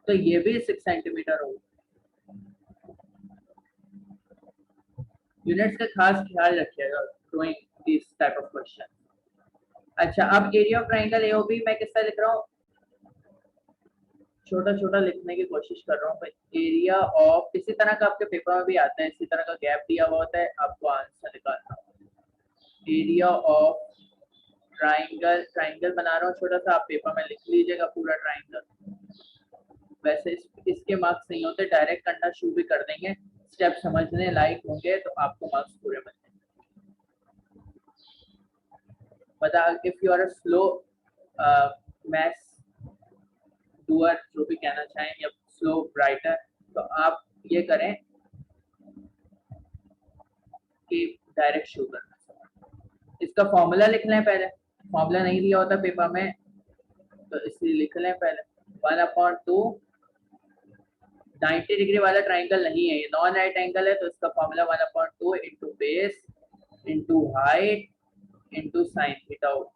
Speaker 1: तो ये भी 6 सेंटीमीटर होगा। यूनिट्स का खास ख्याल रखिएगा doing this type of question. अच्छा अब एरिया ऑफ ट्राइंगल AOB मैं किस तरह लिख रहा हूँ, छोटा छोटा लिखने की कोशिश कर रहा हूँ। एरिया ऑफ, इसी तरह का आपके पेपर में भी आता है, इसी तरह का गैप दिया हुआ होता है, आपको आंसर निकालना। एरिया ऑफ ट्राइंगल, ट्राइंगल बना रहा हूँ छोटा सा, आप पेपर में लिख लीजिएगा पूरा ट्राइंगल। वैसे इसके मार्क्स नहीं होते, डायरेक्ट करना शुरू भी कर देंगे, स्टेप समझने लायक होंगे तो आपको मार्क्स पूरे मिलेंगे। बता, if you are a slow maths doer, जो भी कहना चाहें, या स्लो राइटर, तो आप ये करें कि डायरेक्ट शुरू करना। इसका फॉर्मूला लिख लें पहले, फॉर्मूला नहीं दिया होता पेपर में तो इसलिए लिख लें पहले। 1/2, 90 डिग्री वाला ट्राइंगल नहीं है, ये नॉन राइट एंगल है, तो इसका formula 1/2 into base into height into sine theta होगा।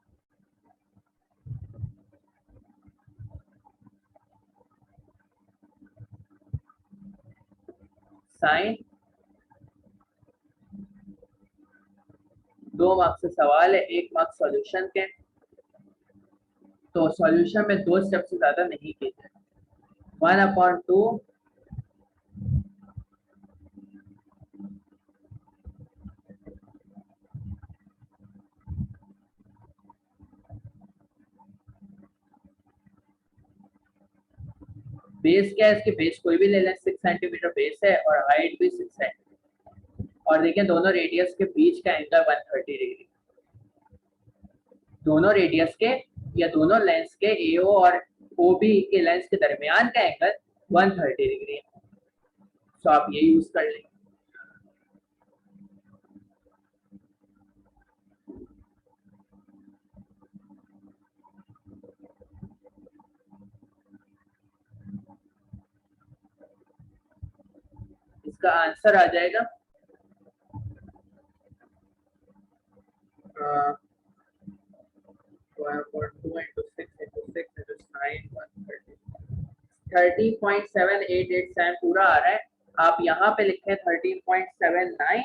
Speaker 1: साइन, 2 मार्क्स से सवाल है, 1 मार्क्स सॉल्यूशन के, तो सॉल्यूशन में 2 स्टेप से ज्यादा नहीं कीजिए। 1/2 बेस क्या है, इसके बेस कोई भी ले लें, 6 सेंटीमीटर बेस है और हाइट भी 6 है, और देखें दोनों रेडियस के बीच का एंगल 130 डिग्री, दोनों रेडियस के या दोनों लेंस के AO और OB के लेंस के दरमियान का एंगल 130 डिग्री है, तो आप ये यूज कर लेंगे। इसका आंसर आ जाएगा 30.7887 पूरा आ रहा है, आप यहाँ पे लिखें 13.79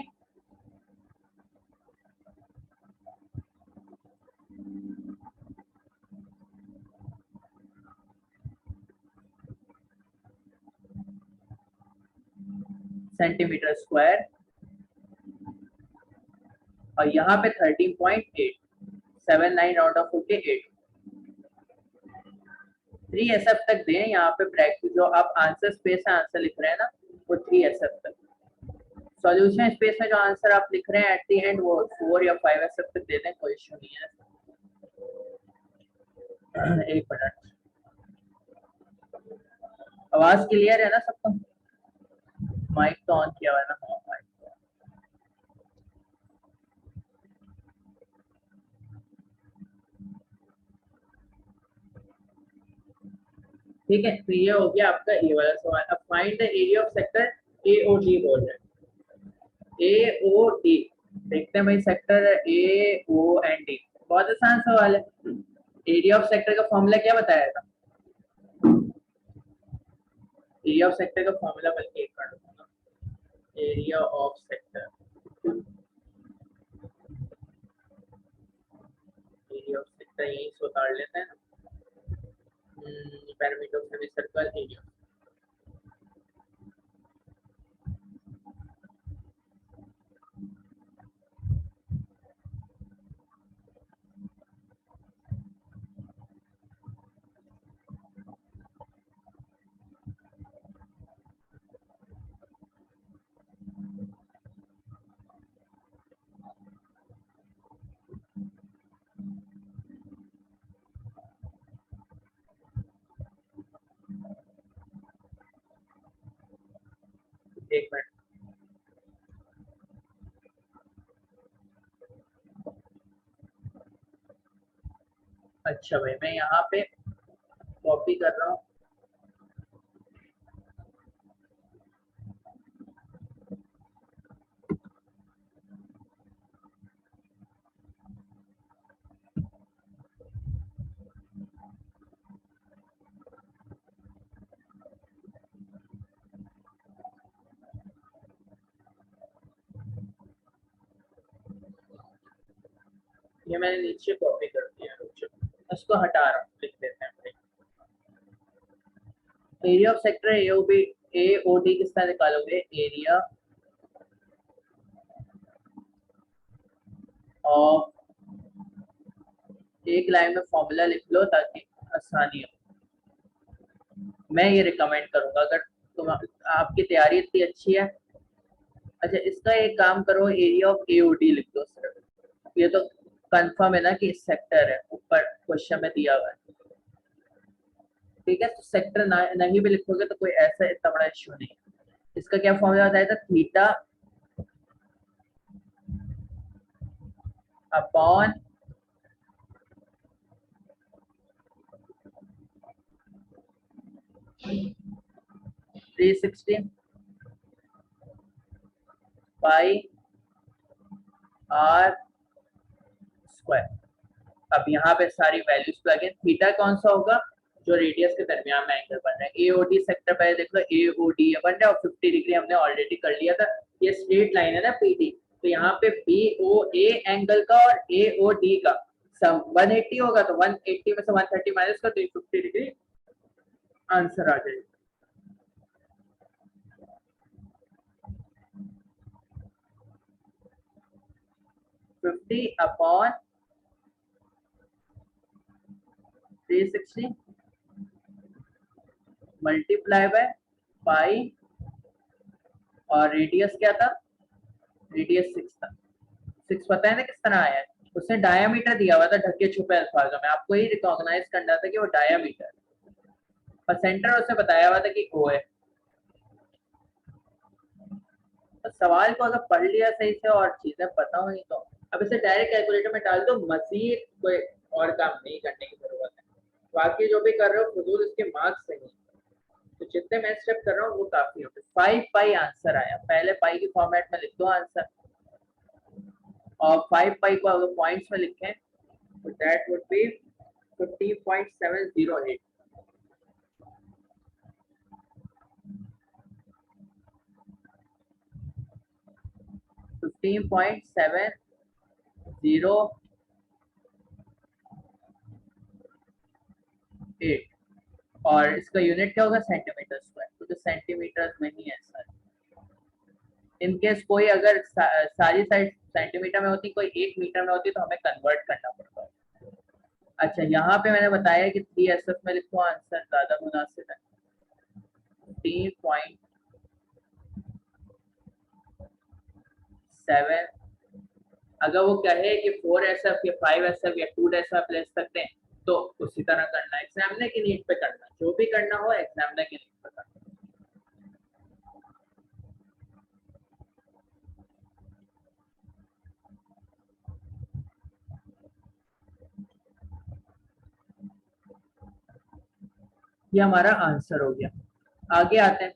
Speaker 1: सेंटीमीटर स्क्वायर, और यहाँ पे 13.879 राउंड ऑफ होके 8 3SF तक दें। यहाँ पे ब्रैकेट जो आप आंसर स्पेस में आंसर लिख रहे हैं ना, वो 3SF तक, सॉल्यूशन स्पेस में जो आंसर आप लिख रहे हैं एट दी एंड वो 4 या 5SF तक दे दें, कोई इशू नहीं है। एक मिनट, आवाज क्लियर है ना सबको, माइक तो ऑन किया हुआ है ना, हाँ माइक। ठीक है, तो ये हो गया आपका ये वाला सवाल। अब find the area of sector AOD बोल रहे हैं, AOD, देखते हैं भाई सेक्टर AOD, बहुत आसान सवाल है। एरिया ऑफ सेक्टर का फॉर्मूला क्या बताया था, एरिया ऑफ सेक्टर का फॉर्मूला बल्कि एक कर दूंगा, area of sector, area of sector यही से उतार लेते हैं ना, parameter of semi circle area. एक मिनट, अच्छा भाई मैं यहाँ पे कॉपी कर रहा हूँ। ये मैंने नीचे कॉपी कर दिया, उसको हटा रहा हूँ, लिख देते हैं। Area of sector AOB AOD किस तरह निकालोगे? एरिया ऑफ, एक लाइन में फॉर्मूला लिख लो ताकि आसानी हो। मैं ये रिकमेंड करूंगा अगर तुम, आपकी तैयारी इतनी अच्छी है। अच्छा इसका एक काम करो, एरिया ऑफ एओडी लिख दो सिर्फ, ये तो कंफर्म है ना कि सेक्टर है, ऊपर क्वेश्चन में दिया हुआ है। ठीक है, तो सेक्टर नहीं भी लिखोगे तो कोई ऐसा इतना बड़ा इश्यू नहीं है। इसका क्या फॉर्मूला बताया था? Theta upon three 360 pi are square. अब यहाँ पे सारी वैल्यूज प्लग इन। थीटा कौन सा होगा? जो रेडियस के दरमियान में एंगल बन रहा है। एओडी सेक्टर पहले देख लो, एओडी बन रहा है और 50 डिग्री हमने ऑलरेडी कर लिया था। ये स्ट्रेट लाइन है ना पीटी, तो यहाँ पे बीओए एंगल का और एओडी का सम 180 होगा, तो 180 में से 130 माइनस कर तो 50 डिग्री आंसर आ जाएगा। फिफ्टी अपॉन 360 मल्टीप्लाई बाय पाई, और रेडियस क्या था? रेडियस 6 था। 6 पता है ना किस तरह आया है? उसने डायामीटर दिया हुआ था ढके छुपे अल्फाजों में, आपको ही रिकॉग्नाइज करना था कि वो डायामीटर, और सेंटर उसने बताया हुआ था कि ओ है। तो सवाल को अगर पढ़ लिया सही से और चीजें पता हुई तो अब इसे डायरेक्ट कैलकुलेटर में डाल दो, मजीद कोई और काम नहीं करने की जरूरत है। बाकी जो भी कर रहे हो फजूल इसके मार्क्स नहीं, तो जितने मैं स्टेप कर रहा हूँ वो काफी होते। 5 पाई आंसर आया, पहले पाई की फॉर्मेट में लिख दो आंसर, और 5 पाई को अगर पॉइंट्स में लिखें तो दैट वुड बी 50.708। 15.708, और इसका यूनिट क्या होगा? सेंटीमीटर स्क्वायर, क्योंकि सेंटीमीटर में ही है सर। इनकेस कोई अगर सारी साइड सेंटीमीटर में होती, कोई 1 मीटर में होती, तो हमें कन्वर्ट करना पड़ता है। अच्छा यहाँ पे मैंने बताया कि 3SF में लिखो, आंसर ज्यादा मुनासिब है। 3.7, अगर वो कहे कि 4SF या 5SF या 2SF ले सकते हैं तो उसी तरह करना, एग्जामिनर की नीड पे करना, जो भी करना हो एग्जामिनर की नीड पे करना। ये हमारा आंसर हो गया। आगे आते हैं,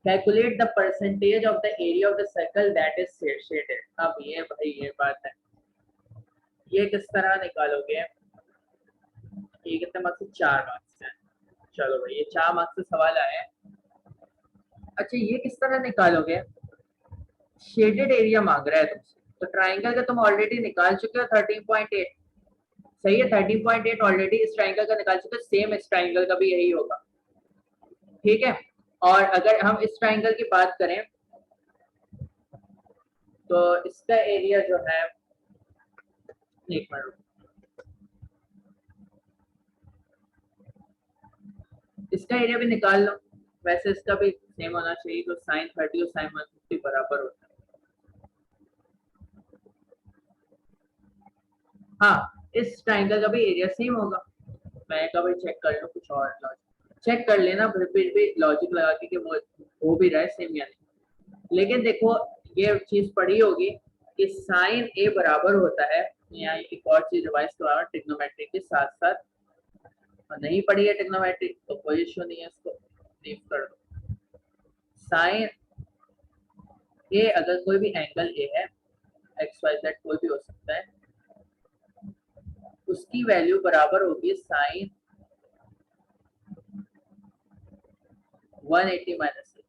Speaker 1: calculate the percentage of the area of the circle that is shaded. अब ये भाई ये बात है, ये किस तरह निकालोगे? ये कितने मार्क्स? 4 मार्क्स है। चलो भाई ये 4 मार्क्स से सवाल आए हैं। अच्छा ये किस तरह निकालोगे? शेडेड एरिया मांग रहा है तुमसे, तो ट्राइंगल का तुम ऑलरेडी निकाल चुके हो 13.8। सही है, 13.8 ऑलरेडी इस ट्राइंगल का निकाल चुके हो, सेम इस ट्राइंगल का भी यही होगा। ठीक है, और अगर हम इस ट्राइंगल की बात करें तो इसका एरिया जो है, एक मिनट, इसका एरिया भी निकाल लो। वैसे इसका भी सेम होना चाहिए, तो साइन 30 और साइन 150 बराबर होता है। हाँ, इस ट्राइंगल का भी एरिया सेम होगा। मैं कभी चेक कर लूँ, कुछ और लॉजिक चेक कर लेना, फिर भी लॉजिक लगा के कि वो हो भी रहा है सेम या नहीं। लेकिन देखो ये चीज पढ़ी होगी कि साइन ए बराबर होता है, यहाँ एक और चीज रिवाइज करवा ट्रिग्नोमेट्री के साथ साथ, और नहीं पढ़ी है ट्रिग्नोमेट्री तो कोई इश्यू नहीं है, इसको लीव कर दो। साइन ए, अगर कोई भी एंगल ए है, एक्स वाई जेड कोई भी हो सकता है, उसकी वैल्यू बराबर होगी साइन 180 माइनस ए।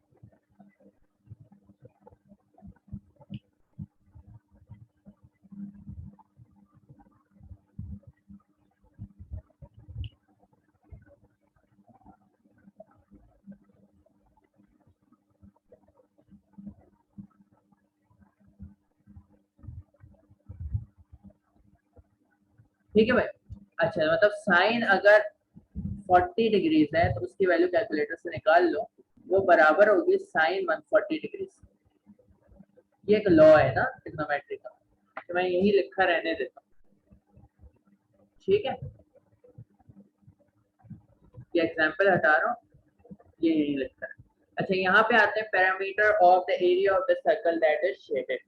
Speaker 1: ठीक है भाई। अच्छा मतलब साइन अगर 40 डिग्रीज है तो उसकी वैल्यू कैलकुलेटर से निकाल लो, वो बराबर होगी साइन 140 डिग्रीज। ये एक लॉ है ना ट्रिग्नोमेट्री का, तो मैं यही लिखा रहने देता हूँ। ठीक है, ये एग्जांपल हटा रहा हूँ, ये यही लिखा है। अच्छा यहाँ पे आते हैं, parameter of the area of the circle that is shaded.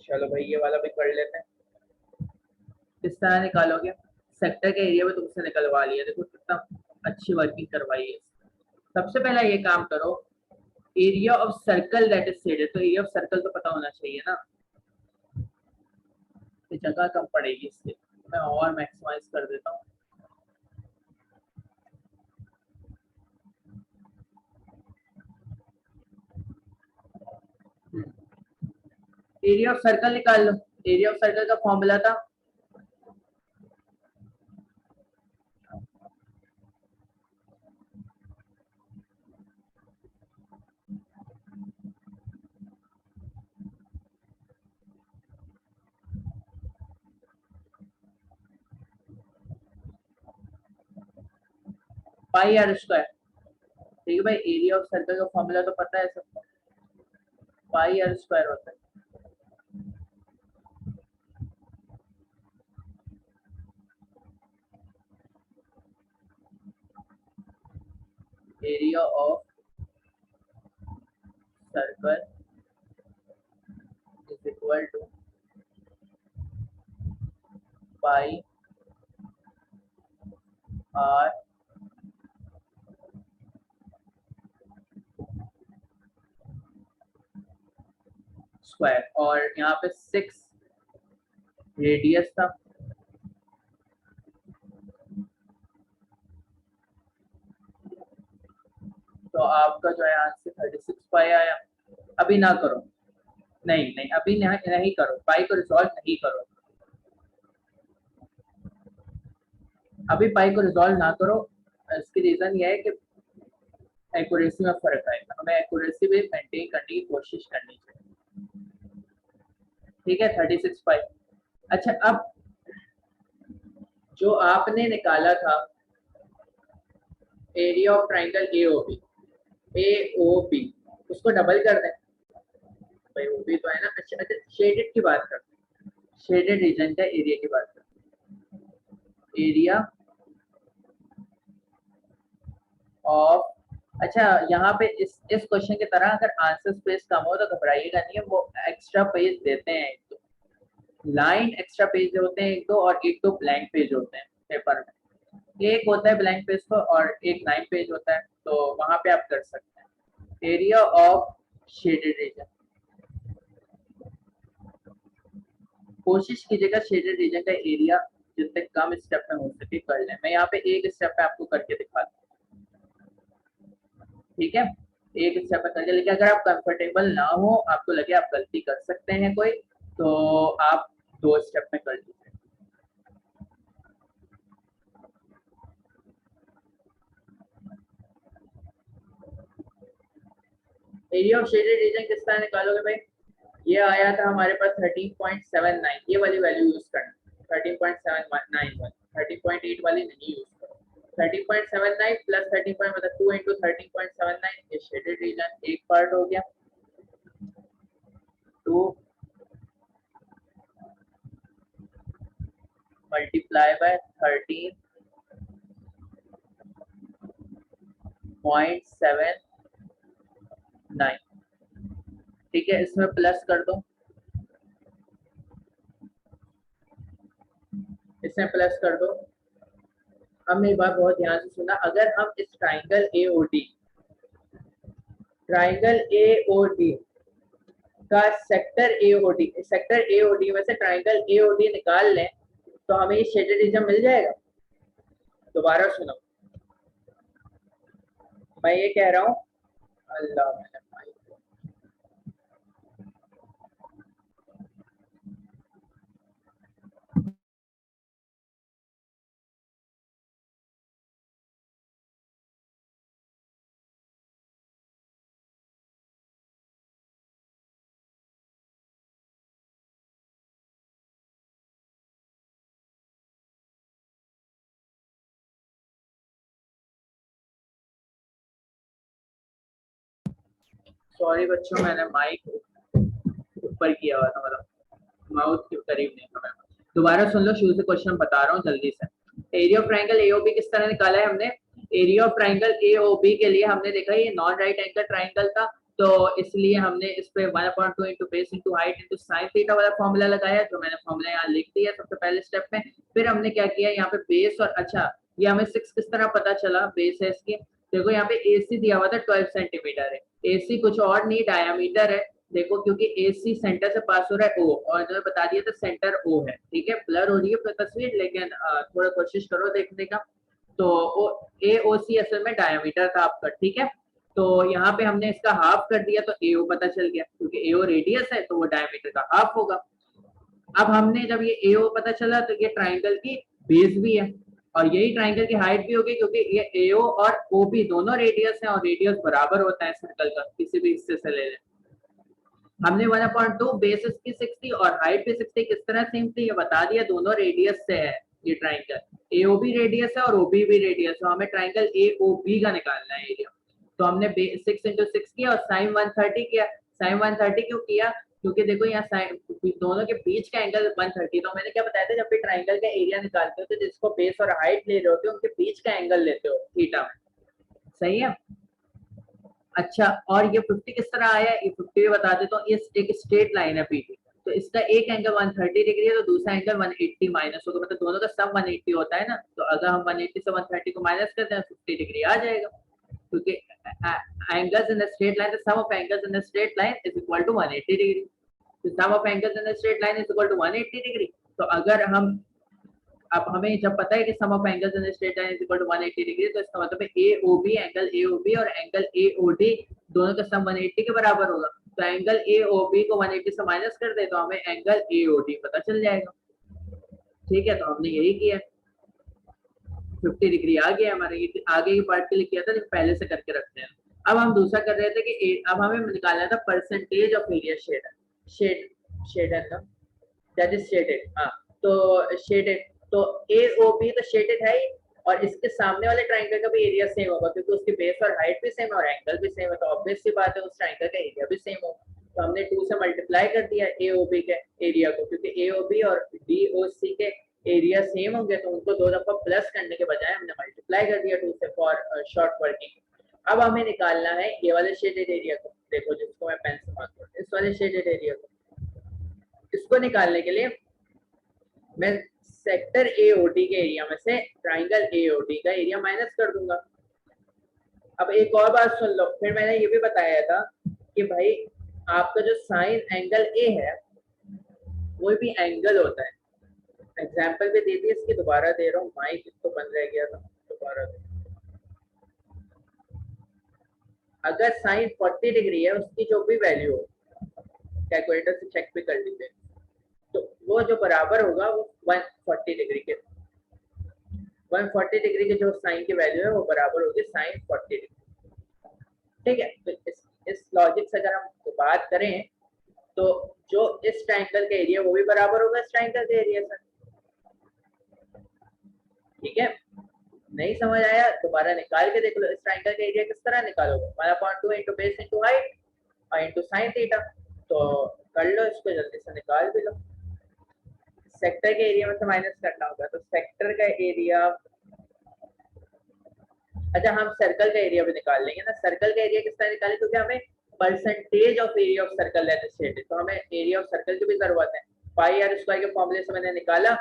Speaker 1: चलो भाई ये वाला भी कर लेते हैं। किस तरह निकालोगे? सेक्टर के एरिया में तुमसे निकलवा लिया, देखो कितना अच्छी वर्किंग करवाई है। सबसे पहला ये काम करो, area of circle that is shaded, तो एरिया ऑफ सर्कल तो पता होना चाहिए ना, तो जगह कम पड़ेगी इससे, मैं और मैक्सिमाइज कर देता हूँ। एरिया ऑफ सर्कल निकाल लो। एरिया ऑफ सर्कल का फॉर्मूला था पाई आर स्क्वायर। ठीक है भाई, एरिया ऑफ सर्कल का फॉर्मूला तो पता है सबको, पाई आर स्क्वायर होता है। Area of circle is equal to pi are square, और यहाँ पे 6 रेडियस था, तो आपका जो है यहाँ से 36 पाई आया। अभी ना करो, नहीं नहीं अभी नहीं करो, पाई को रिजॉल्व नहीं करो, अभी पाई को रिजॉल्व ना करो। इसकी रीजन ये है कि एक्यूरेसी में फर्क आएगा, हमें एक्यूरेसी भी मेंटेन करने की कोशिश करनी चाहिए। ठीक है, 36 पाई। अच्छा अब जो आपने निकाला था area of triangle A O B, उसको डबल कर दें भाई, वो भी तो है ना। अच्छा अच्छा, शेडेड की बात करते हैं, शेडेड रीजन का एरिया की बात करते हैं, एरिया ऑफ। अच्छा यहाँ पे इस क्वेश्चन की तरह अगर आंसर स्पेस कम हो तो घबराइएगा नहीं, वो एक्स्ट्रा पेज देते हैं, एक दो लाइन एक्स्ट्रा पेज होते हैं, एक दो, और एक दो ब्लैंक पेज होते हैं पेपर में। एक होता है ब्लैंक पेज तो, और एक लाइन पेज होता है, तो वहां पे आप कर सकते हैं। एरिया ऑफ शेडेड रीजन, कोशिश कीजिएगा शेडेड रीजन का एरिया जितने कम स्टेप में हो सके कर लें। मैं यहाँ पे एक स्टेप पे आपको करके दिखाता हूँ। ठीक है, एक स्टेप में करके, लेकिन अगर आप कंफर्टेबल ना हो, आपको लगे आप गलती कर सकते हैं कोई, तो आप 2 स्टेप में कर लीजिए। एरिया ऑफ शेडेड रीजन किस तरह निकालोगे भाई? ये आया था हमारे पास 13.79, ये वाली वैल्यू यूज करना, 13.791, 13.8 वाली नहीं यूज करो। 13.79 प्लस 13 मतलब 2 इंटू 13.79, ये शेडेड रीजन एक पार्ट हो गया। 2 मल्टीप्लाई बाय 13.79, ठीक है, इसमें प्लस कर दो, इसमें प्लस कर दो। अब मेरी बात बहुत ध्यान से सुनना, अगर हम इस ट्राइंगल AOD का सेक्टर AOD में से ट्राइंगल AOD निकाल लें तो हमें ये शेडेड रीजन मिल जाएगा। दोबारा सुनो, मैं ये कह रहा हूँ, अल्लाह सॉरी बच्चों, मैंने माइक ऊपर किया हुआ था, मतलब माउथ के करीब नहीं था मैं। दोबारा सुन लो, शुरू से क्वेश्चन बता रहा हूँ जल्दी से। एरिया ऑफ ट्राइंगल AOB किस तरह निकाला है हमने? एरिया ऑफ ट्राइंगल AOB के लिए हमने देखा ये नॉन राइट एंगल ट्राइंगल था, तो इसलिए हमने इस पे 1/2 into base into height into sine theta वाला फॉर्मूला लगाया, जो मैंने फॉर्मूला यहाँ लिख दिया सबसे पहले स्टेप में। फिर हमने क्या किया, यहाँ पे बेस और अच्छा ये हमें 6 किस तरह पता चला, बेस है इसकी, देखो यहाँ पे AC दिया हुआ था 12 सेंटीमीटर है, AC कुछ और नहीं डायमीटर है, देखो क्योंकि AC सेंटर से पास हो रहा है O, और जो बता दिया था सेंटर O है, ठीक है, ब्लर हो रही है तस्वीर लेकिन थोड़ा कोशिश करो देखने का। तो AOC असल में डायमीटर था आपका, ठीक है, तो यहाँ पे हमने इसका हाफ कर दिया तो AO पता चल गया, क्योंकि AO रेडियस है तो वो डायमीटर का हाफ होगा। अब हमने जब ये AO पता चला तो ये ट्राइंगल की बेस भी है और यही ट्राइंगल की हाइट भी होगी, क्योंकि ये AO और OB दोनों रेडियस है और रेडियस बराबर होता है सर्कल का, किसी भी हिस्से से ले लें। हमने 1/2 बेस इसकी 60 और हाइट भी 60 किस तरह सेम थी, ये बता दिया, दोनों रेडियस से है ये ट्राइंगल, AOB रेडियस है और OB भी रेडियस है, हमें ट्राइंगल AOB का निकालना है एरिया। तो हमने 6 इंटू 6 किया और साइन 130 किया। साइन 130 क्यों किया? क्योंकि देखो यहाँ साइन दोनों के बीच का एंगल 130, तो मैंने क्या बताया था, जब भी ट्राइंगल का एरिया निकालते हो तो जिसको बेस और हाइट ले रहे होते हो उनके बीच का एंगल लेते हो थीटा में, सही है। अच्छा, और ये 50 किस तरह आया, ये 50 भी बता देता हूँ, ये एक स्ट्रेट लाइन है पीटी, तो इसका एक एंगल 130 डिग्री है तो दूसरा एंगल 180 माइनस होगा, मतलब दोनों का सम 180 होता है ना, तो अगर हम 180 से 130 को माइनस करते हैं 50 डिग्री आ जाएगा, क्योंकि angles in the straight line, the sum of angles in the straight line is equal to 180 degree, तो sum of angles in the straight line is equal to 180 degree. तो अगर हम, अब हमें जब पता है कि sum of angles in the straight line is equal to 180 degree, तो इसका मतलब है AOB और एंगल AOD दोनों का सम 180 के बराबर होगा, तो एंगल AOB को 180 से माइनस कर दे तो हमें एंगल AOD पता चल जाएगा, ठीक है, तो हमने यही किया, 50 डिग्री आ गया हमारे, ये आगे की पार्ट के लिए किया था लेकिन पहले से करके रखते हैं। अब हम दूसरा कर रहे थे कि अब हमें निकालना था परसेंटेज ऑफ एरिया शेडर का, दैट इज शेडेड, हाँ, तो शेडेड, तो AOB तो शेडेड है ही, और इसके सामने वाले ट्राइंगल का भी एरिया सेम होगा क्योंकि उसकी बेस और हाइट भी सेम है और एंगल भी सेम है, तो ऑब्वियस सी बात है उस ट्राइंगल का एरिया भी सेम होगा, तो हमने 2 से मल्टीप्लाई कर दिया AOB के एरिया को, क्योंकि AOB और DOC के एरिया सेम होंगे तो उनको 2 दफा प्लस करने के बजाय हमने मल्टीप्लाई कर दिया 2 से फॉर शॉर्ट वर्किंग। अब हमें निकालना है ये वाले शेडेड एरिया को, देखो जिसको मैं पेन से मार्क कर, इस वाले शेडेड एरिया को, इसको निकालने के लिए मैं सेक्टर AOD के एरिया में से ट्राइंगल AOD का एरिया माइनस कर दूंगा। अब एक और बात सुन लो, फिर मैंने ये भी बताया था कि भाई आपका जो साइन एंगल A है वो भी एंगल होता है, एग्जाम्पल भी दे दी इसकी, दोबारा दे रहा हूँ, माइक इसको बंद रह गया था, दोबारा दे। अगर साइन 40 डिग्री है, उसकी जो भी वैल्यू हो, कैलकुलेटर से चेक भी कर लीजिए, तो वो जो बराबर होगा वो 140 डिग्री के, 140 डिग्री के जो साइन की वैल्यू है वो बराबर होगी साइन 40 डिग्री। ठीक है, तो इस लॉजिक से अगर हम बात करें तो जो इस ट्रायंगल का एरिया वो भी बराबर होगा इस ट्रायंगल के एरिया से। ठीक है, नहीं समझ आया दोबारा निकाल के देख लो, इस ट्रायंगल का एरिया किस तरह निकालोगे, 1/2 इंटू बेस इंटू हाइट और इंटू साइन थीटा। तो कर लो इसको, जल्दी से निकाल भी लो। सेक्टर के एरिया में से माइनस करना होगा, तो सेक्टर का एरिया, अच्छा हम सर्कल का एरिया भी निकाल लेंगे ना। सर्कल का एरिया किस तरह निकालें, क्योंकि हमें percentage of area of circle लेना चाहिए, तो हमें एरिया ऑफ सर्कल की भी जरूरत है। पाई आर स्क्वायर के फॉर्मूले से मैंने निकाला,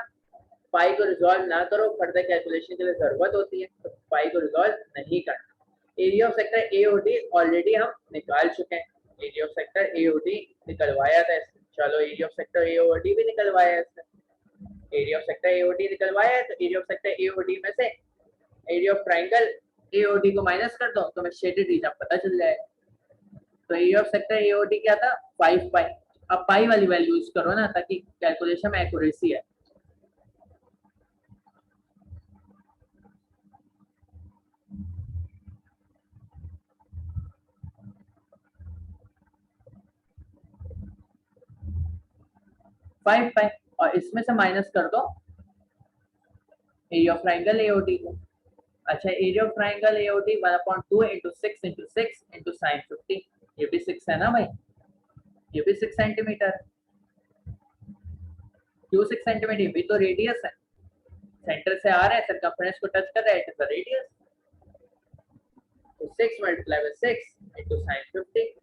Speaker 1: पाई को रिजॉल्व ना करो, फर्दर कैलकुलेशन के लिए जरूरत होती है, तो पाई को रिजॉल्व नहीं करना। Area of sector A O D already हम निकाल चुके हैं, area of sector A O D निकलवाया था इससे। चलो area of sector A O D भी निकलवाया है इससे, area of sector A O D निकलवाया है, तो area of sector A O D में से area of triangle A O D को माइनस कर दो तो हमें शेडेड रीजन पता चल जाएगा। तो area of sector A O D क्या था, 5 पाई। अब पाई वाली वैल्यू यूज करो ना, ताकि कैलकुलेशन में एक्यूरेसी है। फाइव पाई और इसमें से माइनस कर दो एरिया ऑफ ट्रायंगल एओडी को। अच्छा, area of triangle AOD 1/2 into 6 into 6 into sine 50, ये भी 6 है ना भाई, ये भी 6 सेंटीमीटर। क्यों 6 सेंटीमीटर, ये भी तो रेडियस है, सेंटर से आ रहा है, सरकमफ्रेंस को टच कर रहा है, इट इज द रेडियस। तो 6 मल्टीप्लाई बाय 6 इंटू साइन 50।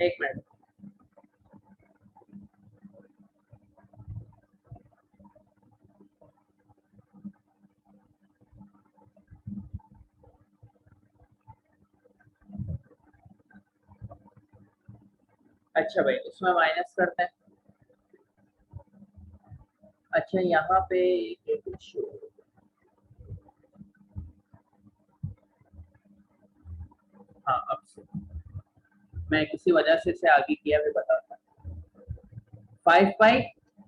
Speaker 1: एक मिनट, अच्छा भाई इसमें माइनस करते हैं। अच्छा यहाँ पे कुछ, हाँ अब से मैं किसी वजह से इसे आगे किया भी बताता हूँ। 5 पाई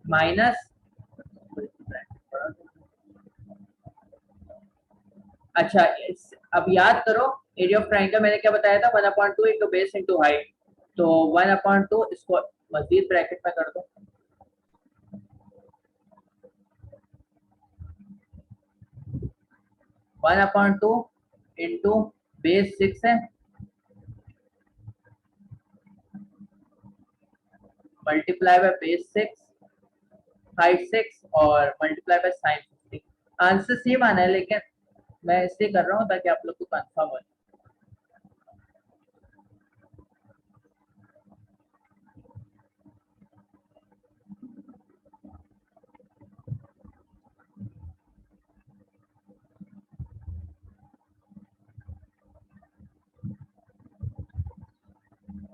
Speaker 1: माइनस, अच्छा अब याद करो एरिया ऑफ ट्रायंगल मैंने क्या बताया था, 1/2 इंटू बेस इंटू हाइट। तो 1/2 इसको मजीद ब्रैकेट में कर दो, 1/2 इंटू बेस 6 है, मल्टीप्लाई बाय बेस 6, हाइट 6 और multiply by sine 50। Answer same आना है, लेकिन मैं इसलिए कर रहा हूँ ताकि आप लोग को कंफर्म हो।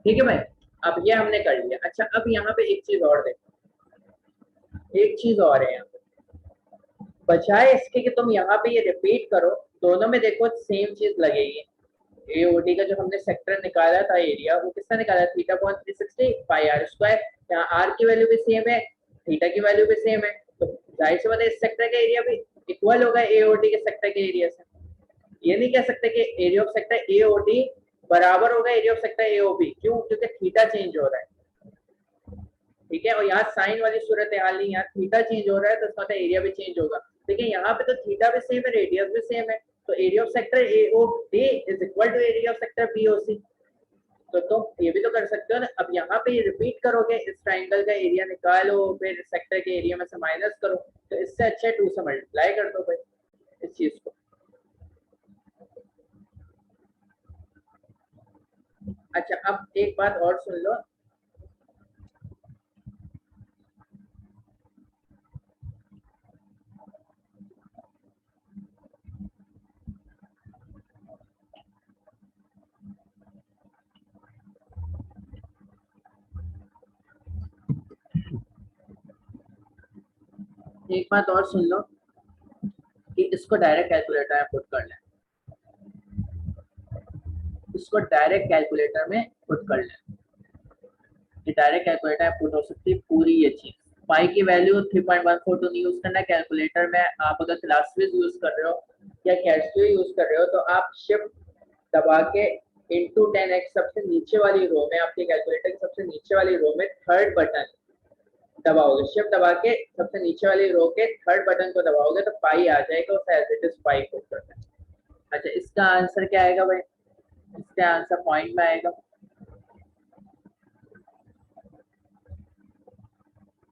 Speaker 1: ठीक है भाई, अब ये हमने कर लिया। अच्छा अब यहाँ पे एक चीज और देखो, एक चीज और है यहाँ पे, बजाय इसके कि तुम यहाँ पे ये रिपीट करो, दोनों में देखो सेम चीज लगेगी। एओडी का जो हमने सेक्टर निकाला था एरिया, वो किसने निकाला, theta upon 360 pi are square. यहाँ आर की वैल्यू भी सेम है, थीटा की वैल्यू भी सेम है, तो जाहिर सी बात है इस सेक्टर का एरिया भी इक्वल होगा एओडी के सेक्टर के एरिया से। ये नहीं कह सकते कि एरिया ऑफ सेक्टर एओडी बराबर होगा एरिया ऑफ सेक्टर एओबी, क्यों, क्योंकि थीटा चेंज हो रहा है। ठीक है, और यहाँ साइन वाली सूरत हाल नहीं, यहाँ थीटा चेंज हो रहा है तो इसका मतलब एरिया भी चेंज होगा। देखिए यहाँ पे तो थीटा भी सेम है, रेडियस भी सेम है, तो area of sector AOD is equal to area of sector BOC. तो तुम ये भी तो कर सकते हो ना। अब यहाँ पे ये रिपीट करोगे, इस ट्राइंगल का एरिया निकालो, फिर सेक्टर के एरिया में से माइनस करो, तो इससे अच्छा 2 से मल्टीप्लाई कर दो भाई इस चीज को। अच्छा, अब एक बात और सुन लो। एक बात और सुन लो कि इसको डायरेक्ट कैलकुलेटर में पुट कर लें, इसको डायरेक्ट कैलकुलेटर में पुट कर लें। ये डायरेक्ट कैलकुलेटर में पुट हो सकती है पूरी ये चीज। पाई की वैल्यू 3.142 नहीं यूज करना कैलकुलेटर में। आप अगर क्लासविज यूज कर रहे हो या कैशविज यूज कर रहे हो तो आप शिफ्ट दबा के इंटू 10x सबसे नीचे वाली रो में, आपके कैलकुलेटर की सबसे नीचे वाली रो में थर्ड बटन दबाओगे, शिफ्ट दबा के सबसे नीचे वाली रो के थर्ड बटन को दबाओगे तो पाई आ जाएगा, उसे as it is pi put करना है। अच्छा, इसका आंसर क्या आएगा भाई? इसका आंसर पॉइंट में आएगा।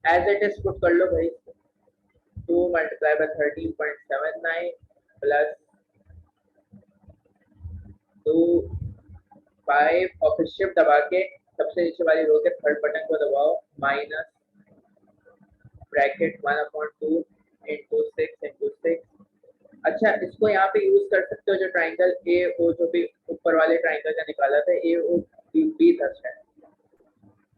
Speaker 1: एज इट इज पुट कर लो भाई। 2 मल्टीप्लाई बाय 13.79 प्लस 2 5 और फिर शिफ्ट दबा के सबसे नीचे वाली रो के थर्ड बटन को दबाओ, माइनस ब्रैकेट 1/2 इंटू 6 अच्छा, इसको यहाँ पे यूज कर सकते हो जो ट्राइंगल ए ओ जो भी ऊपर वाले ट्राइंगल का निकाला था, ए ओ बी था शायद,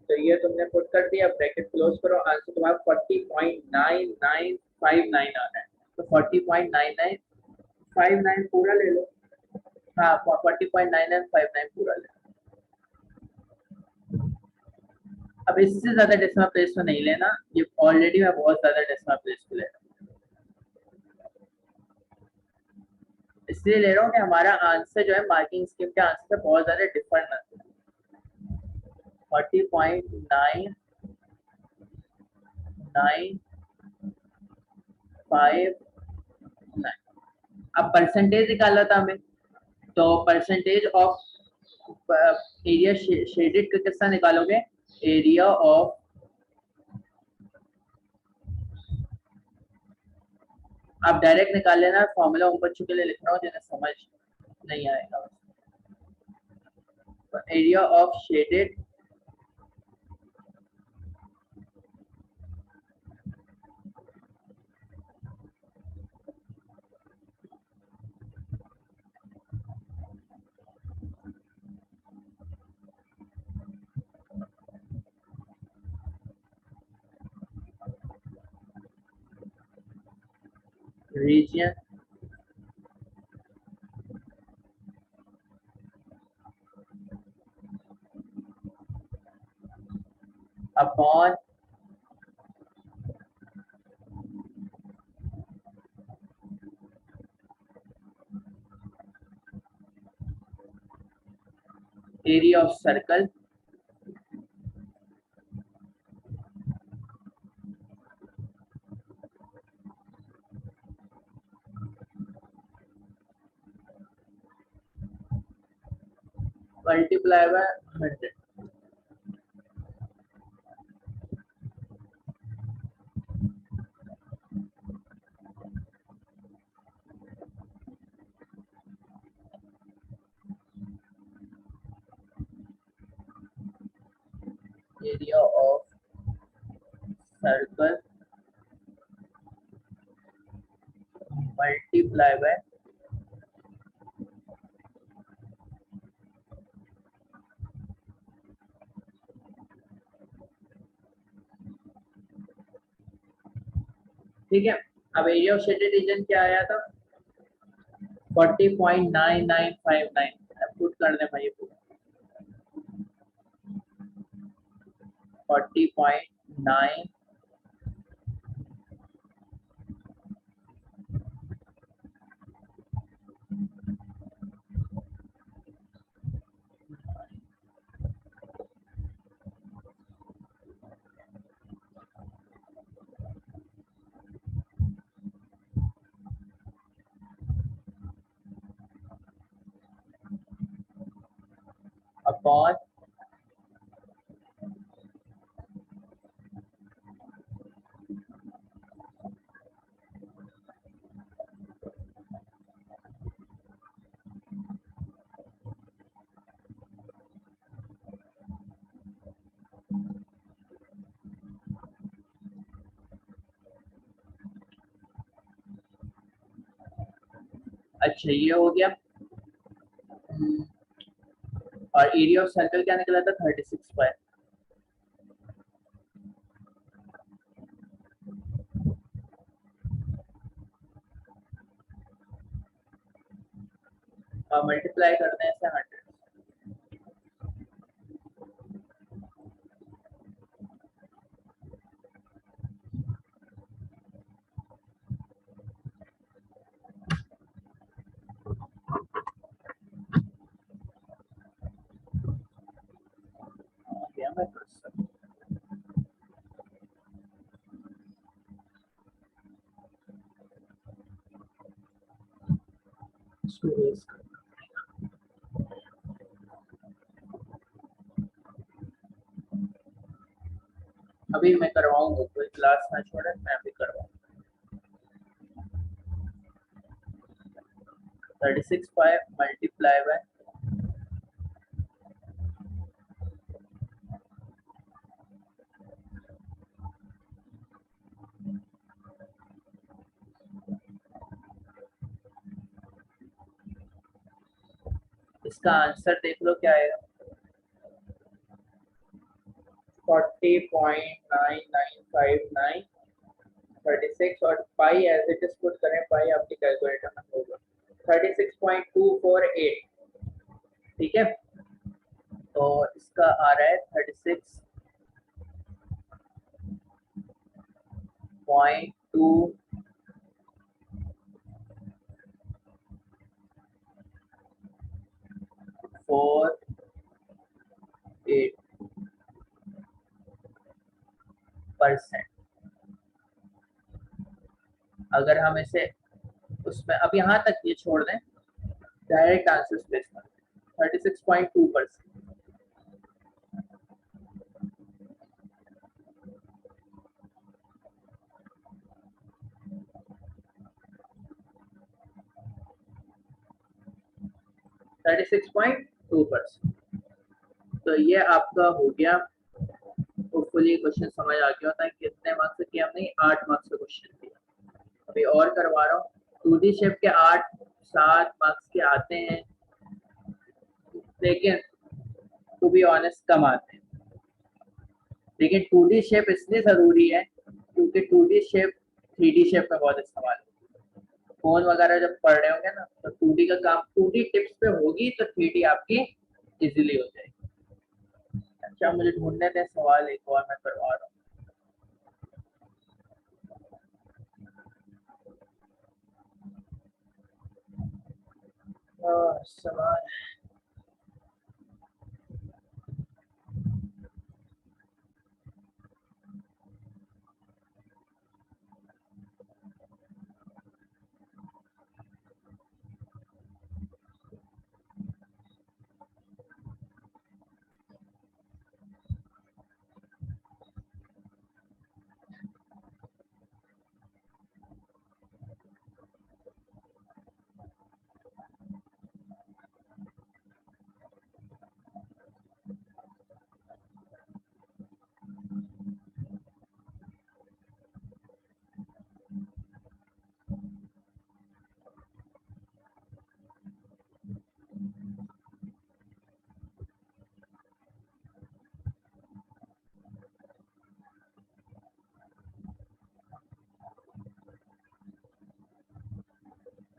Speaker 1: तो ये तुमने पुट कर दिया, ब्रैकेट क्लोज करो, आंसर तुम्हारा 40.9959 आ रहा है। तो 40.9959 पूरा ले लो। हाँ, 40.9959 पूरा ले लो। अब इससे ज्यादा डेसिमल प्लेस तो नहीं लेना, ये ऑलरेडी मैं बहुत ज्यादा डेसिमल प्लेस को ले रहा हूँ, इसलिए ले रहा हूँ कि हमारा आंसर जो है मार्किंग स्कीम के आंसर से बहुत ज्यादा डिफरेंट ना हो। 40.9959। अब परसेंटेज निकाला था हमें, तो परसेंटेज ऑफ एरिया शेडेड का कितना निकालोगे? एरिया ऑफ, आप डायरेक्ट निकाल लेना, फॉर्मूला उन बच्चों के लिए लिख रहा हूँ जिन्हें समझ नहीं आएगा। तो area of shaded region upon area of circle multiply by 100। Area of circle multiply by, ठीक है। अब एरिया ऑफ शेडेड रीजन क्या आया था? 40.9959। पुट कर दे भाई, 40.9 अपॉन अच्छा ये हो गया। और एरिया ऑफ सर्कल क्या निकला था 36 पाई। और मल्टीप्लाई करने से 100। गया मैं क्वेश्चन। अभी मैं करवाऊंगा, कोई क्लास ना छोड़े, मैं अभी करवाऊंगा। 36 पाई मल्टीप्लाई बाय, इसका आंसर देख लो क्या आएगा। 40.9959 36 और पाई एज इट इज पुट करें, पाई आपकी कैलकुलेटर में होगा 36.248। ठीक है, तो इसका आ रहा है 36.248 परसेंट। अगर हम इसे उसमें अब यहाँ तक ये छोड़ दें, डायरेक्ट आंसर प्लेस कर 36.2%। 36.2%। तो ये आपका हो गया। होपफुली क्वेश्चन समझ आ गया होता है। कितने मार्क्स किया हमने, 8 मार्क्स का क्वेश्चन दिया। अभी और करवा रहा हूँ। 2D शेप के 8-7 मार्क्स के आते हैं, लेकिन टू बी ऑनेस्ट कम आते हैं। लेकिन 2D शेप इसलिए जरूरी है क्योंकि 2D शेप 3D शेप में बहुत इस्तेमाल है। फोन वगैरह जब पढ़ रहे होंगे ना, तो 2D का काम 2D टिप्स पे होगी, तो 3D आपकी इजीली हो जाएगी। अच्छा मुझे ढूंढने दें सवाल, एक और मैं करवा रहा हूँ। सवाल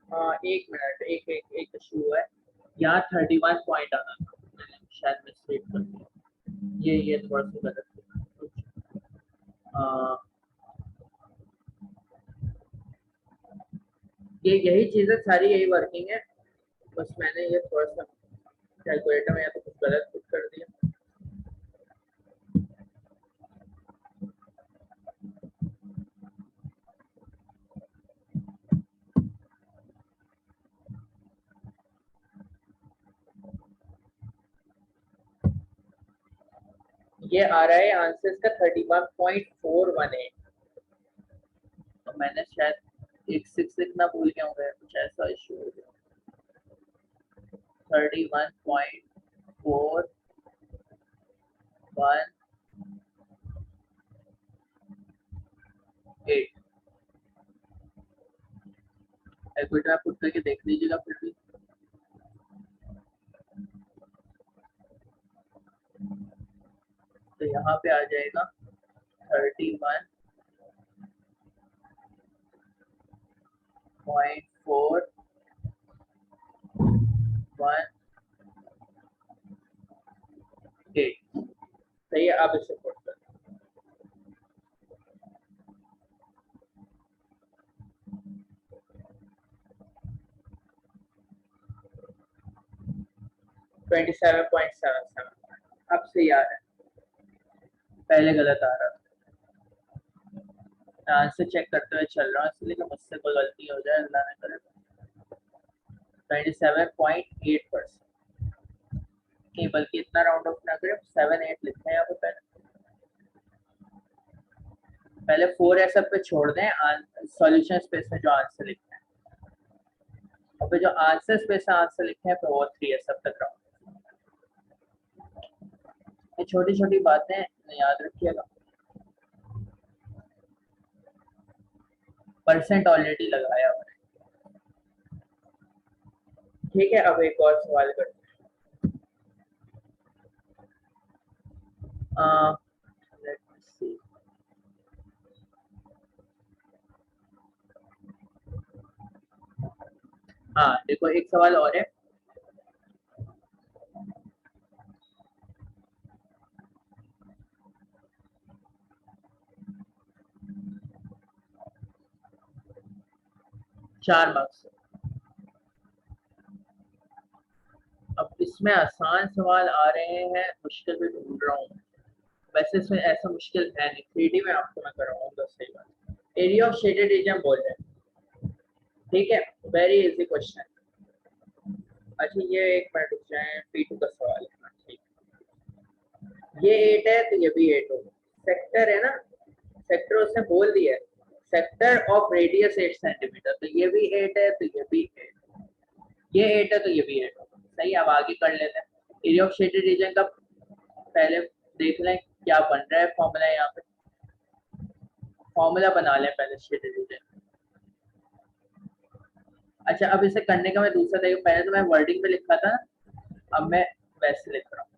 Speaker 1: हाँ, 1 मिनट, एक इशू है। यहाँ 31 पॉइंट आना था, मैंने शायद मिस्टेक कर दिया। ये थोड़ा सा गलत है। ये यही चीजें सारी यही वर्किंग है, बस मैंने ये थोड़ा सा कैलकुलेटर में या तो कुछ गलत कुछ कर दिया। ये आ रहा है आंसर का 31.418। तो मैंने शायद एक 6 लिखना भूल गया हूँ, कुछ ऐसा इशू हो गया। 31.418। एक मिनट आप पुट करके देख लीजिएगा फिर भी। तो यहाँ पे आ जाएगा 31.418। सही है, आप इसे पुट कर 27.77। अब सही आ रहा है, पहले गलत आ रहा था। आंसर चेक करते हुए चल रहा हूँ, इसलिए कि मुझसे कोई गलती हो जाए, अल्लाह ने करे। 27.8%, नहीं बल्कि इतना राउंड ऑफ ना करें, 7-8 लिखते हैं यहाँ पे। पहले 4 ऐसा पे छोड़ दें सॉल्यूशन स्पेस में जो आंसर लिखते हैं, और फिर जो आंसर स्पेस में आंसर लिखते हैं फिर वो 3 ऐसा तक राउंड। ये छोटी छोटी बातें याद रखिएगा। परसेंट ऑलरेडी लगाया हुआ है। ठीक है, अब एक और सवाल करते हैं। हाँ देखो, एक सवाल और है। चार मार्क्स। अब इसमें आसान सवाल आ रहे हैं, मुश्किल भी ढूंढ रहा हूँ। वैसे इसमें ऐसा मुश्किल है नहीं, 3D में आपको मैं कराऊंगा। सही बात, एरिया ऑफ शेडेड रीजन बोल रहे हैं। ठीक है, वेरी इजी क्वेश्चन। अच्छा ये एक मिनट रुक जाए, P2 का सवाल है। ठीक, ये 8 है तो ये भी 8 होगा। सेक्टर है ना, सेक्टर उसने बोल दिया है, सेक्टर ऑफ रेडियस 8 सेंटीमीटर, तो ये भी 8 है तो ये भी 8, ये 8 है तो ये भी 8 होगा। सही, अब आगे कर लेते हैं। एरिया ऑफ शेडेड रीजन का पहले देख लें क्या बन रहा है फॉर्मूला। यहाँ पे फॉर्मूला बना लें पहले शेडेड रीजन। अच्छा, अब इसे करने का मैं दूसरा तरीका, पहले तो मैं वर्डिंग में लिखा था, अब मैं वैसे लिख रहा हूँ।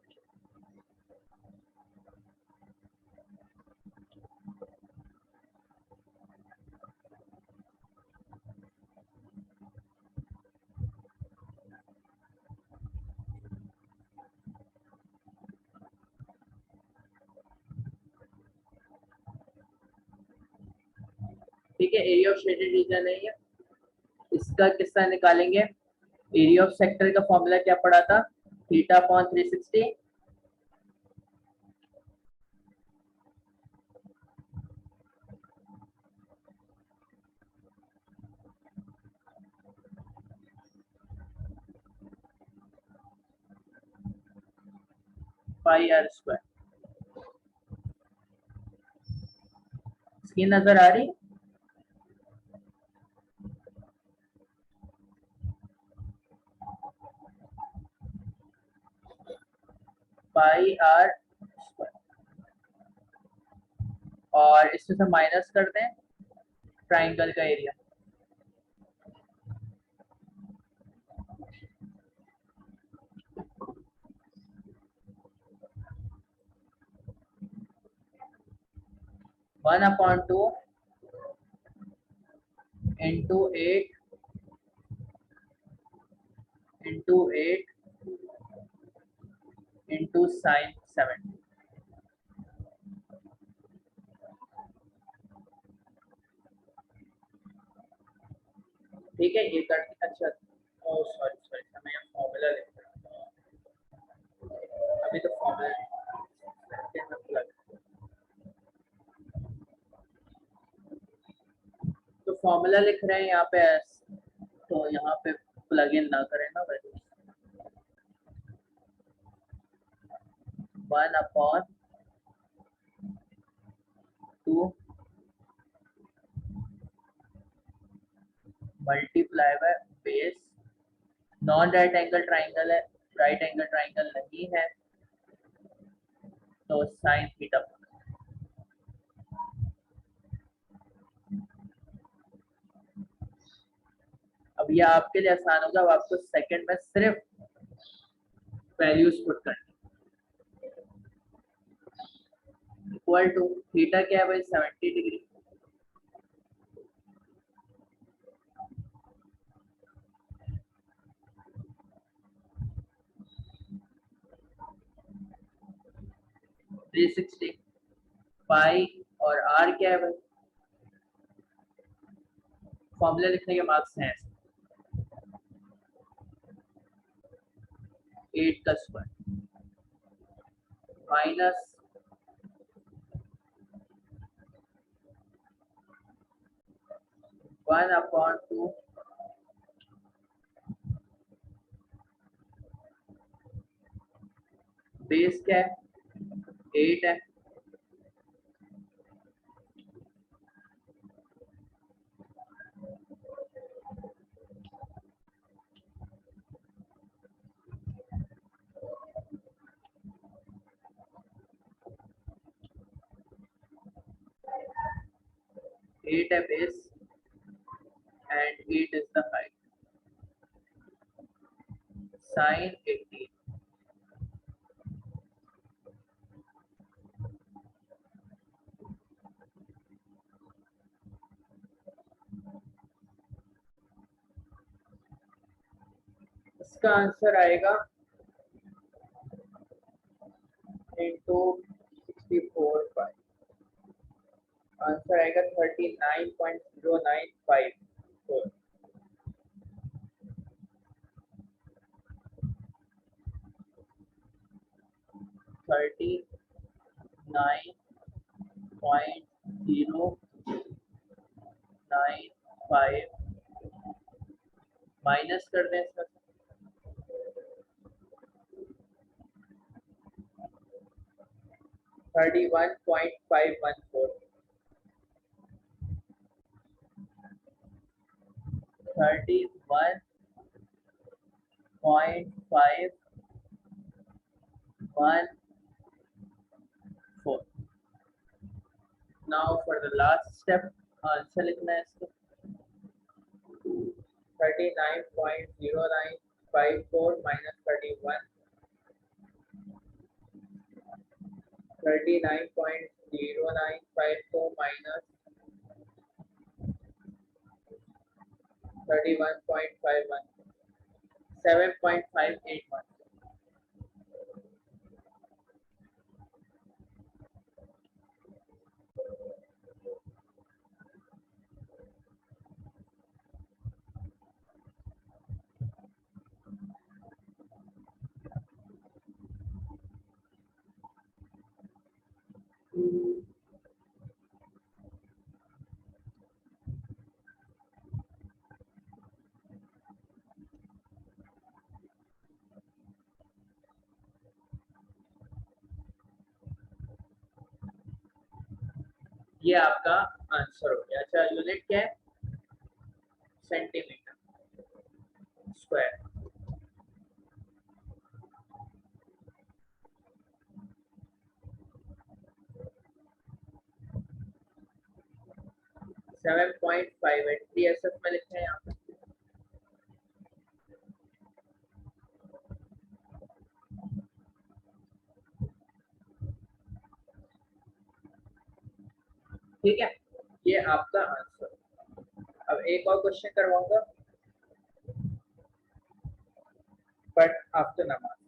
Speaker 1: ठीक है, एरिया ऑफ शेडेड रीजन है ये। इसका किस्सा निकालेंगे। एरिया ऑफ सेक्टर का फॉर्मूला क्या पड़ा था, theta upon 360 pi are square. Screen नजर आ रही, पाई आर स्क्वायर, और इसमें से माइनस कर दें ट्राइंगल का area. One upon 2 into 8 into sine 70। ठीक है, ये कर। अच्छा, ओ सॉरी सॉरी, मैं फॉर्मूला लिख रहा हूँ, अभी तो फॉर्मूला तो फॉर्मूला लिख रहे हैं यहाँ पे, तो यहाँ पे प्लग इन ना करें ना value. 1/2 multiply by base. Non right angle triangle है, राइट एंगल ट्राइंगल नहीं है, तो साइन थीटा। अब ये आपके लिए आसान होगा, अब आपको सेकंड में सिर्फ वैल्यूज पुट करनी। इक्वल टू थीटा क्या है भाई 70 डिग्री, थ्री 360 पाई, और आर क्या है भाई, फॉर्मूला लिखने के मार्क्स हैं 8 का स्क्वायर माइनस 1/2, बेस क्या है 8 है, एट है base and 8 is the height, sine 18। इसका आंसर आएगा इंटू 64 आंसर आएगा 39.0954। 39.095 माइनस कर दें इसका 31.514, 31.514। Now for the last step answer लिखना है इसको 39.0954 माइनस 39.0954 माइनस 31.51, 7.581। ये आपका आंसर हो गया। अच्छा यूनिट क्या है centimetre square. Seven point five eight DSF में लिखे हैं यहाँ पे। ठीक है, ये आपका आंसर। अब एक और क्वेश्चन करवाऊंगा बट आफ्टर नमाज।